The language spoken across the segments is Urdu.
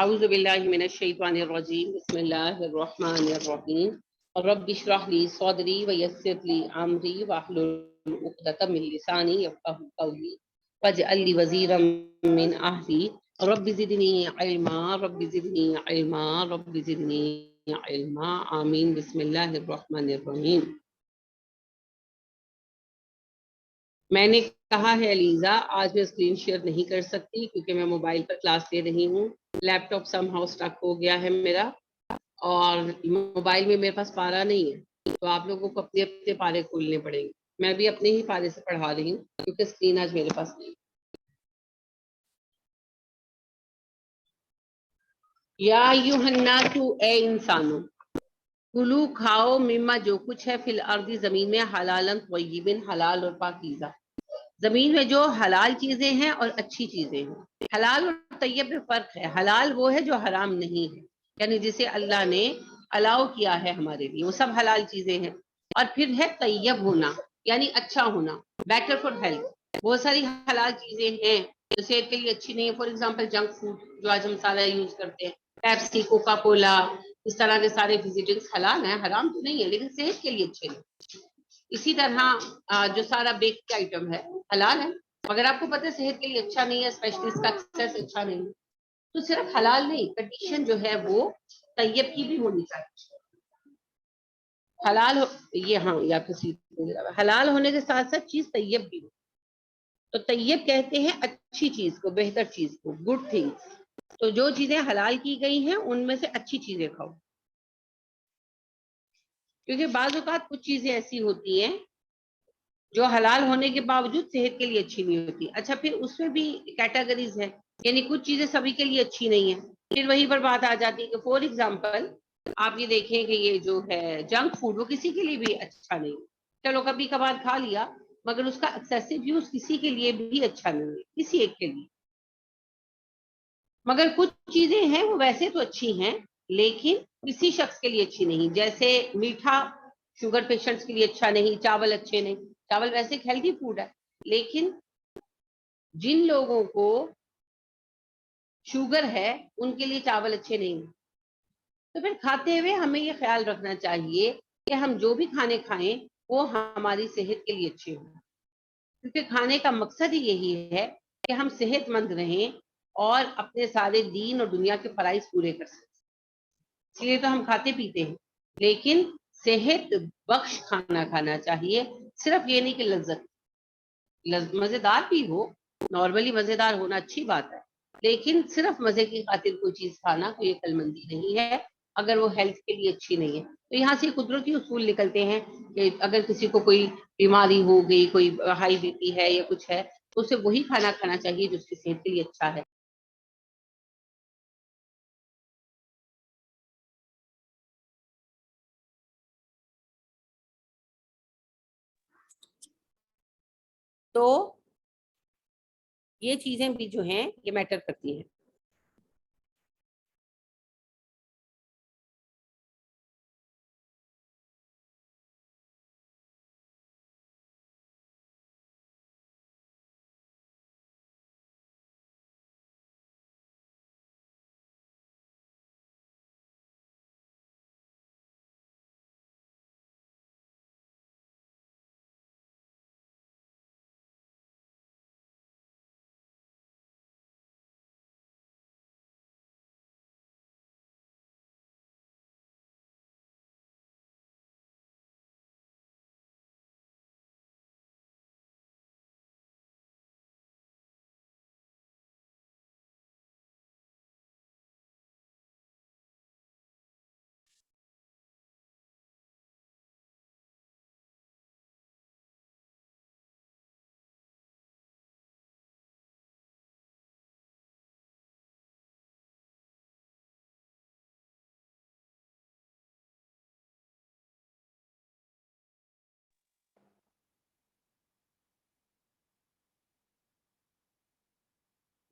اعوذ باللہ من الشیطان الرجیم بسم اللہ الرحمن الرحیم رب اشرح لی صدری ویسر لی امری واحلل عقدۃ من لسانی یفقهوا قولی واجعل لی وزیرا من اہلی رب زدنی علما رب زدنی علما رب زدنی علما آمین بسم اللہ الرحمن الرحیم۔ میں نے کہا ہے علیزہ آج میں اسکرین شیئر نہیں کر سکتی کیونکہ میں موبائل پر کلاس لے رہی ہوں، لیپ ٹاپ سم ہاؤ اسٹک ہو گیا ہے میرا، اور موبائل میں میرے پاس پارا نہیں ہے، تو آپ لوگوں کو اپنے اپنے پارے کھولنے پڑیں گے۔ میں بھی اپنے ہی پارے سے پڑھا رہی ہوں کیونکہ اسکرین آج میرے پاس نہیں۔ یا ایھا الناس، اے انسانوں، کلو کھاؤ مما جو کچھ ہے فی الارض زمین میں، حلالا طیبا حلال اور پاکیزہ، زمین میں جو حلال چیزیں ہیں اور اچھی چیزیں ہیں۔ حلال اور طیب میں فرق ہے، حلال وہ ہے جو حرام نہیں ہے، یعنی جسے اللہ نے الاؤ کیا ہے ہمارے لیے، وہ سب حلال چیزیں ہیں۔ اور پھر ہے طیب ہونا، یعنی اچھا ہونا، بیٹر فار ہیلتھ۔ بہت ساری حلال چیزیں ہیں جو صحت کے لیے اچھی نہیں ہے، فار ایگزامپل جنک فوڈ جو آج ہم سارا یوز کرتے ہیں، پیپسی، کوکا کولا، اس طرح کے سارے ویجیٹلس حلال ہیں، حرام تو نہیں ہے لیکن صحت کے لیے اچھے نہیں۔ اسی طرح جو سارا بیک آئٹم ہے حلال ہے، مگر آپ کو پتہ ہے صحت کے لیے اچھا نہیں ہے، اسپیشلی اس کا ایکسیس اچھا نہیں ہے، تو صرف حلال نہیں، کنڈیشن جو ہے وہ طیب کی بھی ہونی چاہیے۔ حلال یہ ہاں یا کسی حلال ہونے کے ساتھ ساتھ چیز طیب بھی ہو، تو طیب کہتے ہیں اچھی چیز کو، بہتر چیز کو، گڈ تھنگس۔ تو جو چیزیں حلال کی گئی ہیں ان میں سے اچھی چیزیں کھاؤ، کیونکہ بعض اوقات کچھ چیزیں ایسی ہوتی ہیں جو حلال ہونے کے باوجود صحت کے لیے اچھی نہیں ہوتی۔ اچھا پھر اس میں بھی کیٹیگریز ہیں، یعنی کچھ چیزیں سبھی کے لیے اچھی نہیں ہیں، پھر وہی پر بات آ جاتی ہے کہ فور ایگزامپل آپ یہ دیکھیں کہ یہ جو ہے جنک فوڈ وہ کسی کے لیے بھی اچھا نہیں، چلو کبھی کبھار کھا لیا، مگر اس کا ایکسیسو یوز کسی کے لیے بھی اچھا نہیں ہے، کسی ایک کے لیے۔ مگر کچھ چیزیں ہیں وہ ویسے تو اچھی ہیں لیکن کسی شخص کے لیے اچھی نہیں، جیسے میٹھا شوگر پیشنٹس کے لیے اچھا نہیں، چاول اچھے نہیں، چاول ویسے ایک ہیلدی فوڈ ہے، لیکن جن لوگوں کو شوگر ہے ان کے لیے چاول اچھے نہیں ہیں۔ تو پھر کھاتے ہوئے ہمیں یہ خیال رکھنا چاہیے کہ ہم جو بھی کھانے کھائیں وہ ہماری صحت کے لیے اچھے ہوں، کیونکہ کھانے کا مقصد ہی یہی ہے کہ ہم صحت مند رہیں اور اپنے سارے دین اور دنیا کے فرائض پورے کر سکیں۔ اس لیے تو ہم کھاتے پیتے ہیں، لیکن صحت بخش کھانا کھانا چاہیے، صرف یہ نہیں کہ مزیدار بھی ہو، نارملی مزیدار ہونا اچھی بات ہے، لیکن صرف مزے کی خاطر کوئی چیز کھانا کوئی عقل مندی نہیں ہے اگر وہ ہیلتھ کے لیے اچھی نہیں ہے۔ تو یہاں سے قدرتی اصول نکلتے ہیں کہ اگر کسی کو کوئی بیماری ہو گئی، کوئی ہائی بی پی ہے یا کچھ ہے، تو اسے وہی کھانا کھانا چاہیے جو اس کی صحت کے لیے اچھا ہے۔ تو یہ چیزیں بھی جو ہیں یہ میٹر کرتی ہیں۔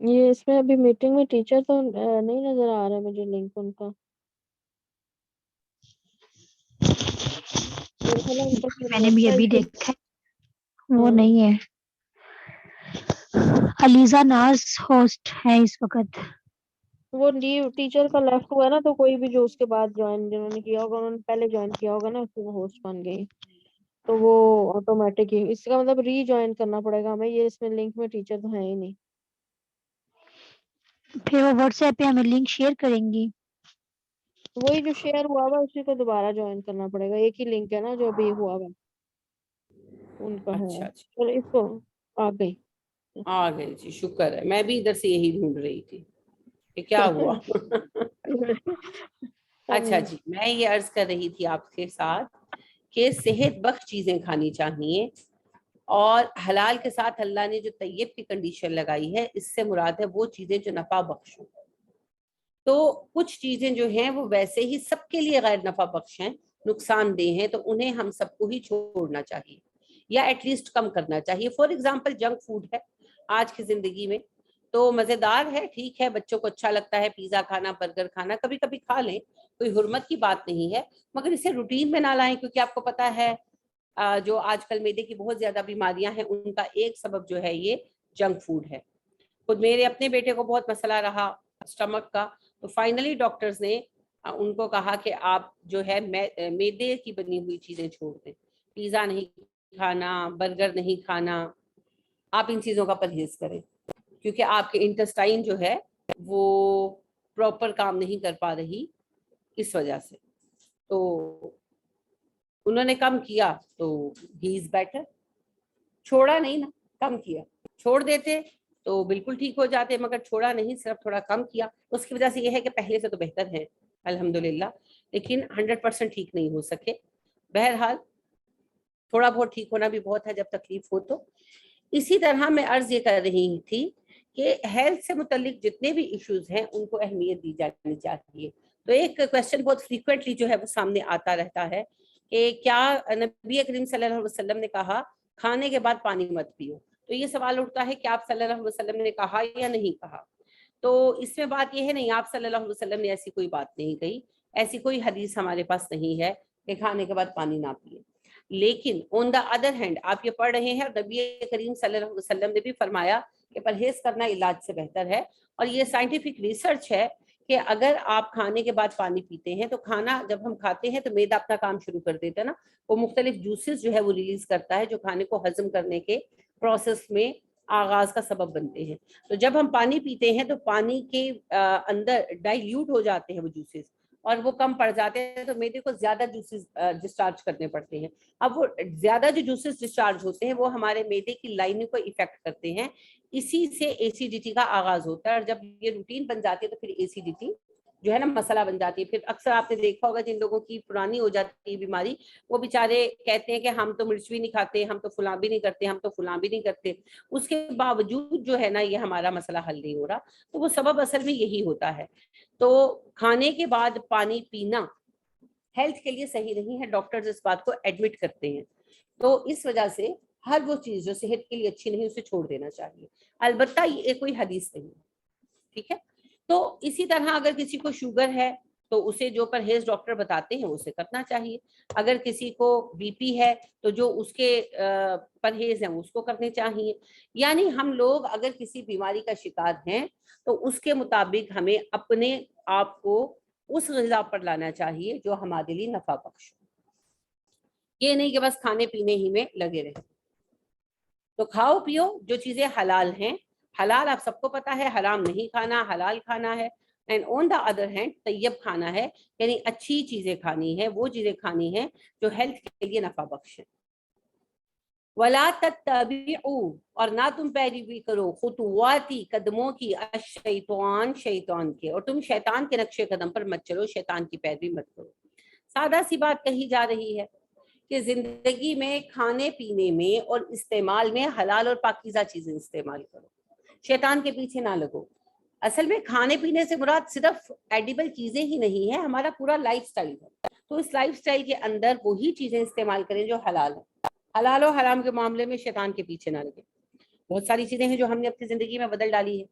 یہ اس میں ابھی میٹنگ میں ٹیچر تو نہیں نظر آ رہا ہے مجھے لنک ان کا، میرے خیال ہے ان کا میں نے بھی ابھی ویب سائٹ دیکھا ہے، وہ نہیں ہے۔ علیزہ ناز ہوسٹ ہے اس وقت۔ وہ ٹیچر کا لیفٹ ہوا ہے نا، تو کوئی بھی جو اس کے بعد جوائن جنہوں نے کیا ہوگا، انہوں نے پہلے جوائن کیا ہوگا نا، پھر وہ ہوسٹ بن گئی، تو وہ آٹومیٹک ہی، اس کا مطلب ری جوائن کرنا پڑے گا ہمیں، یہ اس میں لنک میں ٹیچر تو ہے ہی نہیں. پھر وہ واٹس ایپ پہ ہمیں لنک شیئر کریں گی. وہی جو شیئر ہوا ہوا اسی کو دوبارہ جوائن کرنا پڑے گا، ایک ہی لنک ہے نا جو ابھی ہوا ہوا ان کا ہے. اچھا اچھا، چلو اس کو آ گئی. آ گئی جی، شکر ہے. میں بھی ادھر سے یہی ڈھونڈ رہی تھی کہ کیا ہوا. اچھا جی، میں یہ عرض کر رہی تھی آپ کے ساتھ کہ صحت بخش چیزیں کھانی چاہیے، اور حلال کے ساتھ اللہ نے جو طیب کی کنڈیشن لگائی ہے، اس سے مراد ہے وہ چیزیں جو نفع بخش ہوں. تو کچھ چیزیں جو ہیں وہ ویسے ہی سب کے لیے غیر نفع بخش ہیں، نقصان دہ ہیں، تو انہیں ہم سب کو ہی چھوڑنا چاہیے یا ایٹ لیسٹ کم کرنا چاہیے. فار ایگزامپل جنک فوڈ ہے آج کی زندگی میں، تو مزیدار ہے، ٹھیک ہے، بچوں کو اچھا لگتا ہے پیزا کھانا، برگر کھانا، کبھی کبھی کھا لیں، کوئی حرمت کی بات نہیں ہے، مگر اسے روٹین میں نہ لائیں، کیونکہ آپ کو پتا ہے جو آج کل میدے کی بہت زیادہ بیماریاں ہیں، ان کا ایک سبب جو ہے یہ جنک فوڈ ہے. خود میرے اپنے بیٹے کو بہت مسئلہ رہا اسٹمک کا، تو فائنلی ڈاکٹرز نے ان کو کہا کہ آپ جو ہے میدے کی بنی ہوئی چیزیں چھوڑ دیں، پیزا نہیں کھانا، برگر نہیں کھانا، آپ ان چیزوں کا پرہیز کریں، کیونکہ آپ کے انٹسٹائن جو ہے وہ پراپر کام نہیں کر پا رہی اس وجہ سے. تو انہوں نے کم کیا تو ہی از بیٹر. چھوڑا نہیں نا، کم کیا. چھوڑ دیتے تو بالکل ٹھیک ہو جاتے، مگر چھوڑا نہیں، صرف تھوڑا کم کیا. اس کی وجہ سے یہ ہے کہ پہلے سے تو بہتر ہے الحمدللہ، لیکن 100% ٹھیک نہیں ہو سکے. بہرحال تھوڑا بہت ٹھیک ہونا بھی بہت ہے جب تکلیف ہو تو. اسی طرح میں عرض یہ کر رہی تھی کہ ہیلتھ سے متعلق جتنے بھی ایشوز ہیں ان کو اہمیت دی جانی چاہیے. تو ایک کویسچن بہت فریکوینٹلی جو ہے وہ سامنے آتا رہتا ہے کہ کیا نبی کریم صلی اللہ علیہ وسلم نے کہا کھانے کے بعد پانی مت پیو. تو یہ سوال اٹھتا ہے کہ آپ صلی اللہ علیہ وسلم نے کہا یا نہیں کہا. تو اس میں بات یہ ہے، نہیں، آپ صلی اللہ علیہ وسلم نے ایسی کوئی بات نہیں کہی، ایسی کوئی حدیث ہمارے پاس نہیں ہے کہ کھانے کے بعد پانی نہ پیے. لیکن آن دا ادر ہینڈ آپ یہ پڑھ رہے ہیں، نبی کریم صلی اللہ علیہ وسلم نے بھی فرمایا کہ پرہیز کرنا علاج سے بہتر ہے. اور یہ سائنٹیفک ریسرچ ہے کہ اگر آپ کھانے کے بعد پانی پیتے ہیں تو کھانا جب ہم کھاتے ہیں تو معدہ اپنا کام شروع کر دیتا ہے نا، وہ مختلف جوسز جو ہے وہ ریلیز کرتا ہے جو کھانے کو ہضم کرنے کے پروسیس میں آغاز کا سبب بنتے ہیں. تو جب ہم پانی پیتے ہیں تو پانی کے اندر ڈائلیوٹ ہو جاتے ہیں وہ جوسز، اور وہ کم پڑ جاتے ہیں، تو میدے کو زیادہ جوسز ڈسچارج کرنے پڑتے ہیں. اب وہ زیادہ جو جوسز ڈسچارج ہوتے ہیں وہ ہمارے میدے کی لائننگ کو افیکٹ کرتے ہیں، اسی سے ایسیڈیٹی کا آغاز ہوتا ہے. اور جب یہ روٹین بن جاتی ہے تو پھر ایسیڈیٹی جو ہے نا مسئلہ بن جاتی ہے. پھر اکثر آپ نے دیکھا ہوگا جن لوگوں کی پرانی ہو جاتی ہے بیماری، وہ بیچارے کہتے ہیں کہ ہم تو مرچ بھی نہیں کھاتے، ہم تو فلاں بھی نہیں کرتے، ہم تو فلاں بھی نہیں کرتے، اس کے باوجود جو ہے نا یہ ہمارا مسئلہ حل نہیں ہو رہا. تو وہ سبب اصل میں یہی ہوتا ہے. تو کھانے کے بعد پانی پینا ہیلتھ کے لیے صحیح نہیں ہے، ڈاکٹرز اس بات کو ایڈمٹ کرتے ہیں. تو اس وجہ سے ہر وہ چیز جو صحت کے لیے اچھی نہیں اسے چھوڑ دینا چاہیے. البتہ یہ کوئی حدیث نہیں ہے، ٹھیک ہے. تو اسی طرح اگر کسی کو شوگر ہے تو اسے جو پرہیز ڈاکٹر بتاتے ہیں اسے کرنا چاہیے. اگر کسی کو بی پی ہے تو جو اس کے پرہیز ہیں اس کو کرنے چاہیے. یعنی ہم لوگ اگر کسی بیماری کا شکار ہیں تو اس کے مطابق ہمیں اپنے آپ کو اس غذا پر لانا چاہیے جو ہمارے لیے نفع بخش ہو. یہ نہیں کہ بس کھانے پینے ہی میں لگے رہے. تو کھاؤ پیو جو چیزیں حلال ہیں. حلال آپ سب کو پتا ہے، حرام نہیں کھانا، حلال کھانا ہے. And on the other hand طیب کھانا ہے، یعنی اچھی چیزیں کھانی ہے، وہ چیزیں کھانی ہیں جو ہیلتھ کے لیے نفع بخش ہے. وَلَا تَتَّبِعُوا، اور نہ تم پیروی کرو، خطواتی قدموں کی، الشیطان شیطان کے، اور تم شیطان کے نقش قدم پر مت چلو، شیطان کی پیروی مت کرو. سادہ سی بات کہی جا رہی ہے کہ زندگی میں کھانے پینے میں اور استعمال میں حلال اور پاکیزہ چیزیں استعمال کرو، شیطان کے پیچھے نہ لگو. اصل میں کھانے پینے سے مراد صرف ایڈیبل چیزیں ہی نہیں ہے، ہمارا پورا لائف سٹائل ہے. تو اس لائف سٹائل کے اندر وہی چیزیں استعمال کریں جو حلال ہیں. حلال و حرام کے معاملے میں شیطان کے پیچھے نہ لگے. بہت ساری چیزیں ہیں جو ہم نے اپنی زندگی میں بدل ڈالی ہے،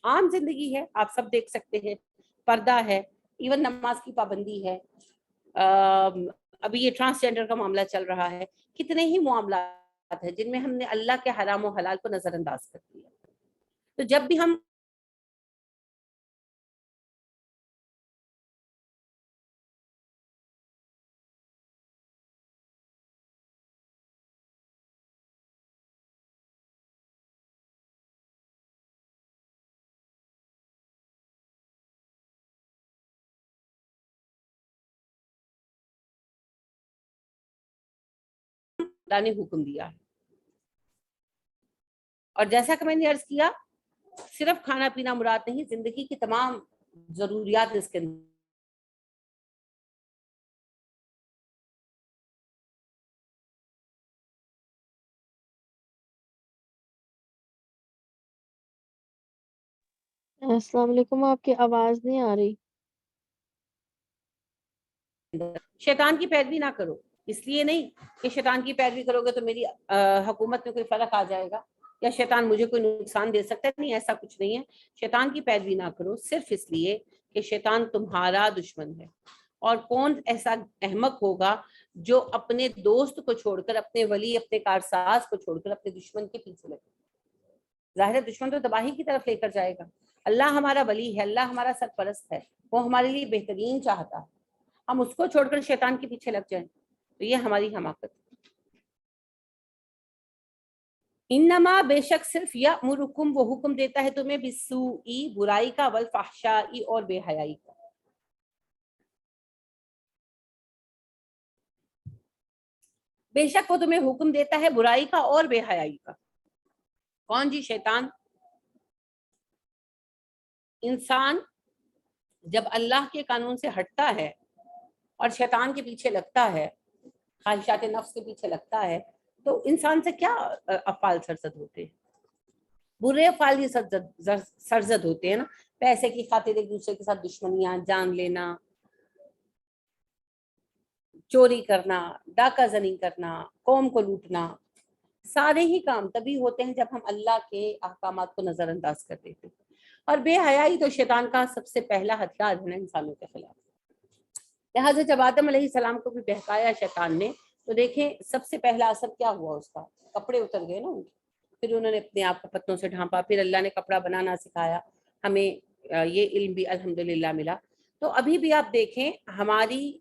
عام زندگی ہے، آپ سب دیکھ سکتے ہیں، پردہ ہے، ایون نماز کی پابندی ہے. ابھی یہ ٹرانسجینڈر کا معاملہ چل رہا ہے. کتنے ہی معاملات ہیں جن میں ہم نے اللہ کے حرام و حلال کو نظر انداز کر دیا. تو جب بھی ہم اللہ نے حکم دیا ہے. اور جیسا کہ میں نے عرض کیا صرف کھانا پینا مراد نہیں, زندگی کی تمام ضروریات اس کے اندر. السلام علیکم, آپ کی آواز نہیں آ رہی. شیطان کی پیروی نہ کرو, اس لیے نہیں کہ شیطان کی پیروی کرو گے تو میری حکومت میں کوئی فرق آ جائے گا یا شیطان مجھے کوئی نقصان دے سکتا ہے. نہیں, ایسا کچھ نہیں ہے. شیطان کی پیروی نہ کرو صرف اس لیے کہ شیطان تمہارا دشمن ہے. اور کون ایسا احمق ہوگا جو اپنے دوست کو چھوڑ کر, اپنے ولی, اپنے کارساز کو چھوڑ کر اپنے دشمن کے پیچھے لگے. ظاہر ہے دشمن تو تباہی کی طرف لے کر جائے گا. اللہ ہمارا ولی ہے, اللہ ہمارا سرپرست ہے, وہ ہمارے لیے بہترین چاہتا ہے. ہم اس کو چھوڑ کر شیطان کے پیچھے لگ جائیں تو یہ ہماری حماقت ہے. انما بے شک صرف یامرکم, وہ حکم دیتا ہے تمہیں بالسوء, برائی کا, والفحشاء, اور بے حیائی کا. بے شک وہ تمہیں حکم دیتا ہے برائی کا اور بے حیائی کا. کون جی؟ شیطان. انسان جب اللہ کے قانون سے ہٹتا ہے اور شیطان کے پیچھے لگتا ہے, خواہشات نفس کے پیچھے لگتا ہے, تو انسان سے کیا افعال سرزد ہوتے ہیں؟ برے افعال ہی سرزد ہوتے ہیں نا. پیسے کی خاطر ایک دوسرے کے ساتھ دشمنیاں, جان لینا, چوری کرنا, ڈاکہ زنی کرنا, قوم کو لوٹنا. سارے ہی کام تبھی ہوتے ہیں جب ہم اللہ کے احکامات کو نظر انداز کر دیتے ہیں. اور بے حیائی تو شیطان کا سب سے پہلا ہتھیار ہے انسانوں کے خلاف. لہٰذا جب آدم علیہ السلام کو بھی بہکایا شیطان نے, تو دیکھیں سب سے پہلا اثر کیا ہوا اس کا؟ کپڑے اتر گئے نا ان کے. پھر انہوں نے اپنے آپ کو پتوں سے ڈھانپا, پھر اللہ نے کپڑا بنانا سکھایا. ہمیں یہ علم بھی الحمدللہ ملا. تو ابھی بھی آپ دیکھیں ہماری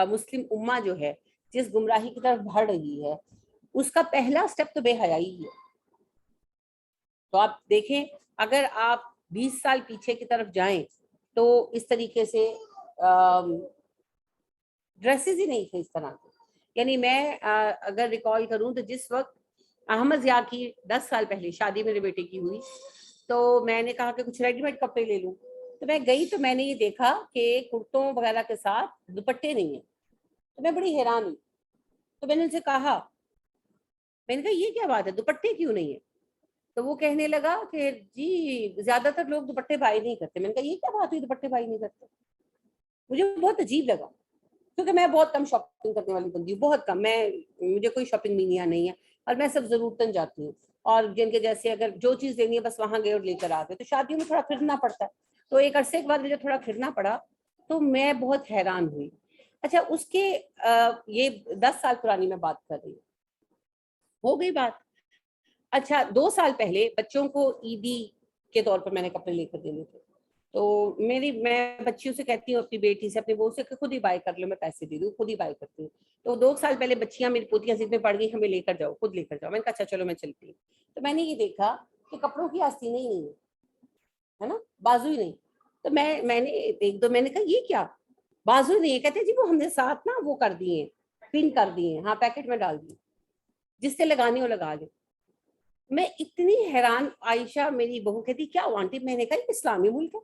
مسلم امہ جو ہے جس گمراہی کی طرف بڑھ رہی ہے, اس کا پہلا سٹیپ تو بے حیائی ہے. تو آپ دیکھیں اگر آپ 20 سال پیچھے کی طرف جائیں تو اس طریقے سے ڈریسز ہی نہیں تھے اس طرح کے. یعنی میں اگر ریکال کروں تو جس وقت احمد ضیاء کی 10 سال پہلے شادی میرے بیٹے کی ہوئی, تو میں نے کہا کہ کچھ ریڈی میڈ کپڑے لے لوں. تو میں گئی تو میں نے یہ دیکھا کہ کرتوں وغیرہ کے ساتھ دوپٹے نہیں ہیں. تو میں بڑی حیران ہوئی. تو میں نے ان سے کہا, میں نے کہا یہ کیا بات ہے, دوپٹے کیوں نہیں ہے؟ تو وہ کہنے لگا کہ جی زیادہ تر لوگ دوپٹے بائی نہیں کرتے. میں نے کہا یہ کیا بات ہوئی دوپٹے بائی نہیں کرتے؟ مجھے بہت عجیب لگا, کیونکہ میں بہت کم شاپنگ کرنے والی بندی ہوں, بہت کم. مجھے کوئی شاپنگ مینیا نہیں ہے, اور میں سب ضرورتاً جاتی ہوں. اور جن کے جیسے اگر جو چیز لینی ہے بس وہاں گئے اور لے کر آ گئے. تو شادیوں میں تھوڑا پھرنا پڑتا ہے, تو ایک عرصے کے بعد مجھے تھوڑا پھرنا پڑا, تو میں بہت حیران ہوئی. اچھا اس کے یہ 10 سال پرانی میں بات کر رہی ہوں, ہو گئی بات. اچھا 2 سال پہلے بچوں کو عیدی کے طور پر میں نے کپڑے لے کر دینے تھے. تو میں بچیوں سے کہتی ہوں, اپنی بیٹی سے, اپنے بہو سے, کہ خود ہی بائی کر لو, میں پیسے دے دوں, خود ہی بائی کرتی ہوں. تو 2 سال پہلے بچیاں میری پوتیاں ضد میں پڑ گئی, ہمیں لے کر جاؤ, خود لے کر جاؤ. میں نے کہا اچھا چلو میں چلتی ہوں. تو میں نے یہ دیکھا کہ کپڑوں کی آستینیں ہی نہیں ہے نا, بازو ہی نہیں. تو میں نے ایک دو, میں نے کہا یہ کیا بازو نہیں ہے؟ کہتے جی وہ ہم نے ساتھ نا وہ کر دیے, پن کر دیے, ہاں پیکٹ میں ڈال دیے, جس سے لگانی ہو لگا لے. میں اتنی حیران, عائشہ میری بہو کہتی کیا آنٹی؟ میں نے کہا یہ اسلامی ملک ہے.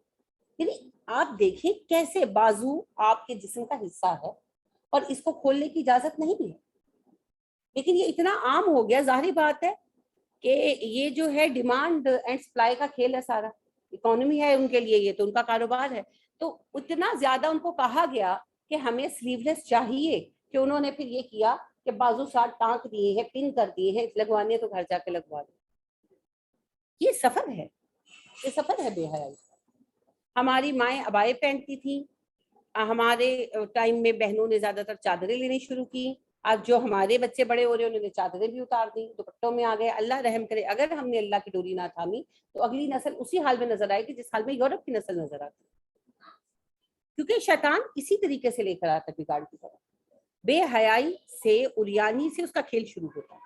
یعنی آپ دیکھیں کیسے بازو آپ کے جسم کا حصہ ہے اور اس کو کھولنے کی اجازت نہیں بھی ہے. لیکن یہ اتنا عام ہو گیا, ظاہری بات ہے کہ یہ جو ہے ڈیمانڈ اینڈ سپلائی کا کھیل ہے سارا. اکانومی ہے ان کے لیے, یہ تو ان کا کاروبار ہے. تو اتنا زیادہ ان کو کہا گیا کہ ہمیں سلیو لیس چاہیے, کہ انہوں نے پھر یہ کیا کہ بازو ساتھ ٹانک دیے ہیں, پن کر دیے ہیں, لگوانے تو گھر جا کے لگوا دیں. یہ سفر ہے, یہ سفر ہے بے حیائی. ہماری مائیں ابائے پہنتی تھیں, ہمارے ٹائم میں بہنوں نے زیادہ تر چادریں لینی شروع کی. اب جو ہمارے بچے بڑے ہو رہے ہیں انہوں نے چادریں بھی اتار دی, دوپٹوں میں آ گئے. اللہ رحم کرے, اگر ہم نے اللہ کی ڈوری نہ تھامی تو اگلی نسل اسی حال میں نظر آئے گی جس حال میں یورپ کی نسل نظر آتی, کیونکہ شیطان اسی طریقے سے لے کر آتا ہے بگاڑ کی طرف. بے حیائی سے, اریانی سے اس کا کھیل شروع ہوتا ہے.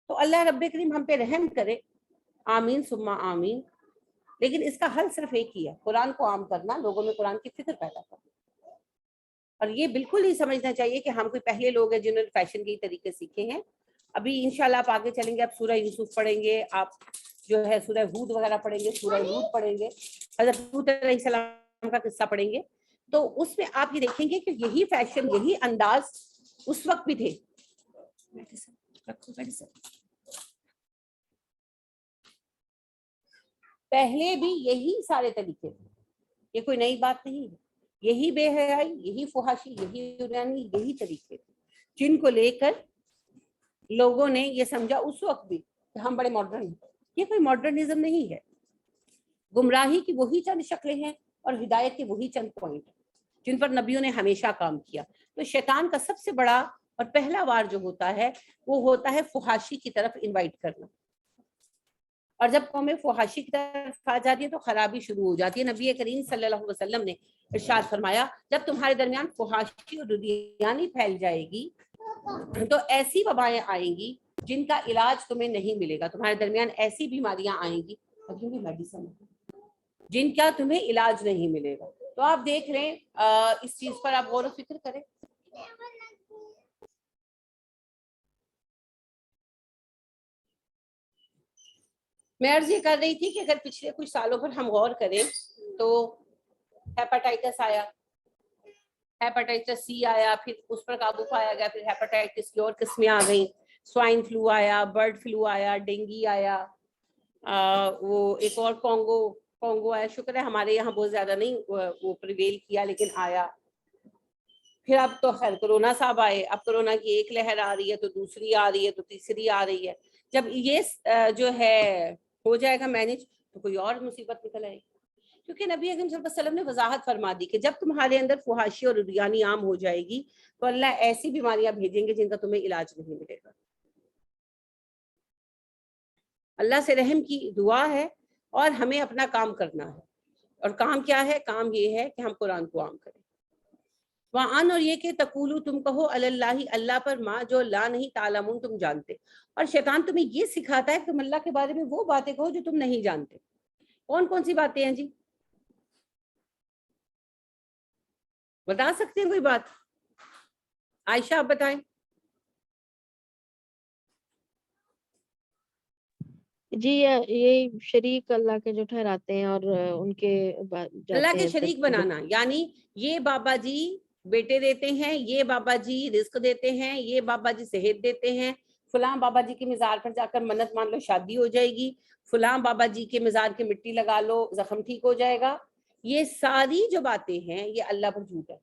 تو اللہ رب کریم ہم پہ رحم کرے, آمین ثم آمین. لیکن اس کا حل صرف ایک ہی ہے, قرآن کو عام کرنا, لوگوں میں قرآن کی فکر پیدا کرنا. اور یہ بالکل نہیں سمجھنا چاہیے کہ ہم کوئی پہلے لوگ ہیں جنہوں نے فیشن کے طریقے سیکھے ہیں. ابھی انشاءاللہ آپ آگے چلیں گے, آپ سورہ یوسف پڑھیں گے, آپ جو ہے سورہ ہود وغیرہ پڑھیں گے, سورہ لوط پڑھیں گے, حضرت لوط علیہ السلام کا قصہ پڑھیں گے, تو اس میں آپ یہ دیکھیں گے کہ یہی فیشن, یہی انداز اس وقت بھی تھے. پہلے بھی یہی سارے طریقے تھے, یہ کوئی نئی بات نہیں ہے. یہی بے حیائی, یہی فحاشی, یہی عریانی, یہی طریقے تھے جن کو لے کر لوگوں نے یہ سمجھا اس وقت بھی کہ ہم بڑے ماڈرن ہیں. یہ کوئی ماڈرنزم نہیں ہے. گمراہی کی وہی چند شکلیں ہیں اور ہدایت کے وہی چند پوائنٹ ہیں جن پر نبیوں نے ہمیشہ کام کیا. تو شیطان کا سب سے بڑا اور پہلا وار جو ہوتا ہے وہ ہوتا ہے فحاشی کی طرف انوائٹ کرنا, اور جب قوم فحاشی کی طرف آ جاتی ہے تو خرابی شروع ہو جاتی ہے. نبی کریم صلی اللہ علیہ وسلم نے ارشاد فرمایا, جب تمہارے درمیان فحاشی اور عریانی پھیل جائے گی تو ایسی وبائیں آئیں گی جن کا علاج تمہیں نہیں ملے گا. تمہارے درمیان ایسی بیماریاں آئیں گی جن کا تمہیں علاج نہیں ملے گا. تو آپ دیکھ رہے ہیں اس چیز پر آپ غور و فکر کریں. میں عرض یہ کر رہی تھی کہ اگر پچھلے کچھ سالوں پر ہم غور کریں تو ہیپاٹائٹس آیا, ہیپاٹائٹس سی آیا, پھر اس پر قابو پایا گیا, پھر ہیپاٹائٹس کی اور قسمیں آ گئیں, سوائن فلو آیا, برڈ فلو آیا, ڈینگی آیا, وہ ایک اور کونگو آیا. شکر ہے ہمارے یہاں بہت زیادہ نہیں وہ پریویل کیا, لیکن آیا. پھر اب تو خیر کرونا صاحب آئے, اب کرونا کی ایک لہر آ رہی ہے, تو دوسری آ رہی ہے, تو تیسری آ رہی ہے. جب یہ جو ہے ہو جائے گا مینج تو کوئی اور مصیبت نکل آئے گی. کیونکہ نبی اکرم صلی اللہ علیہ وسلم نے وضاحت فرما دی کہ جب تمہارے اندر فحاشی اور عریانی عام ہو جائے گی تو اللہ ایسی بیماریاں بھیجیں گے جن کا تمہیں علاج نہیں ملے گا. اللہ سے رحم کی دعا ہے اور ہمیں اپنا کام کرنا ہے. اور کام کیا ہے؟ کام یہ ہے کہ ہم قرآن کو عام کریں. وعن, اور یہ کہ تقولو, تم کہو, اللہ, اللہ پر, ما, جو لا نہیں تعلمون, تم جانتے. اور شیطان تمہیں یہ سکھاتا ہے کہ تم اللہ کے بارے میں وہ باتیں کہو جو تم نہیں جانتے. کون کون سی باتیں ہیں جی؟ بتا سکتے ہیں کوئی بات؟ عائشہ آپ بتائیں. جی یہ شریک اللہ کے جو ٹھہراتے ہیں اور ان کے اللہ کے شریک بنانا, یعنی یہ بابا جی بیٹے دیتے ہیں, یہ بابا جی رزق دیتے ہیں, یہ بابا جی صحت دیتے ہیں, فلاں بابا جی کے مزار پر جا کر منت مان لو شادی ہو جائے گی, فلاں بابا جی کے مزار کے مٹی لگا لو زخم ٹھیک ہو جائے گا. یہ ساری جو باتیں ہیں یہ اللہ پر جھوٹ ہے,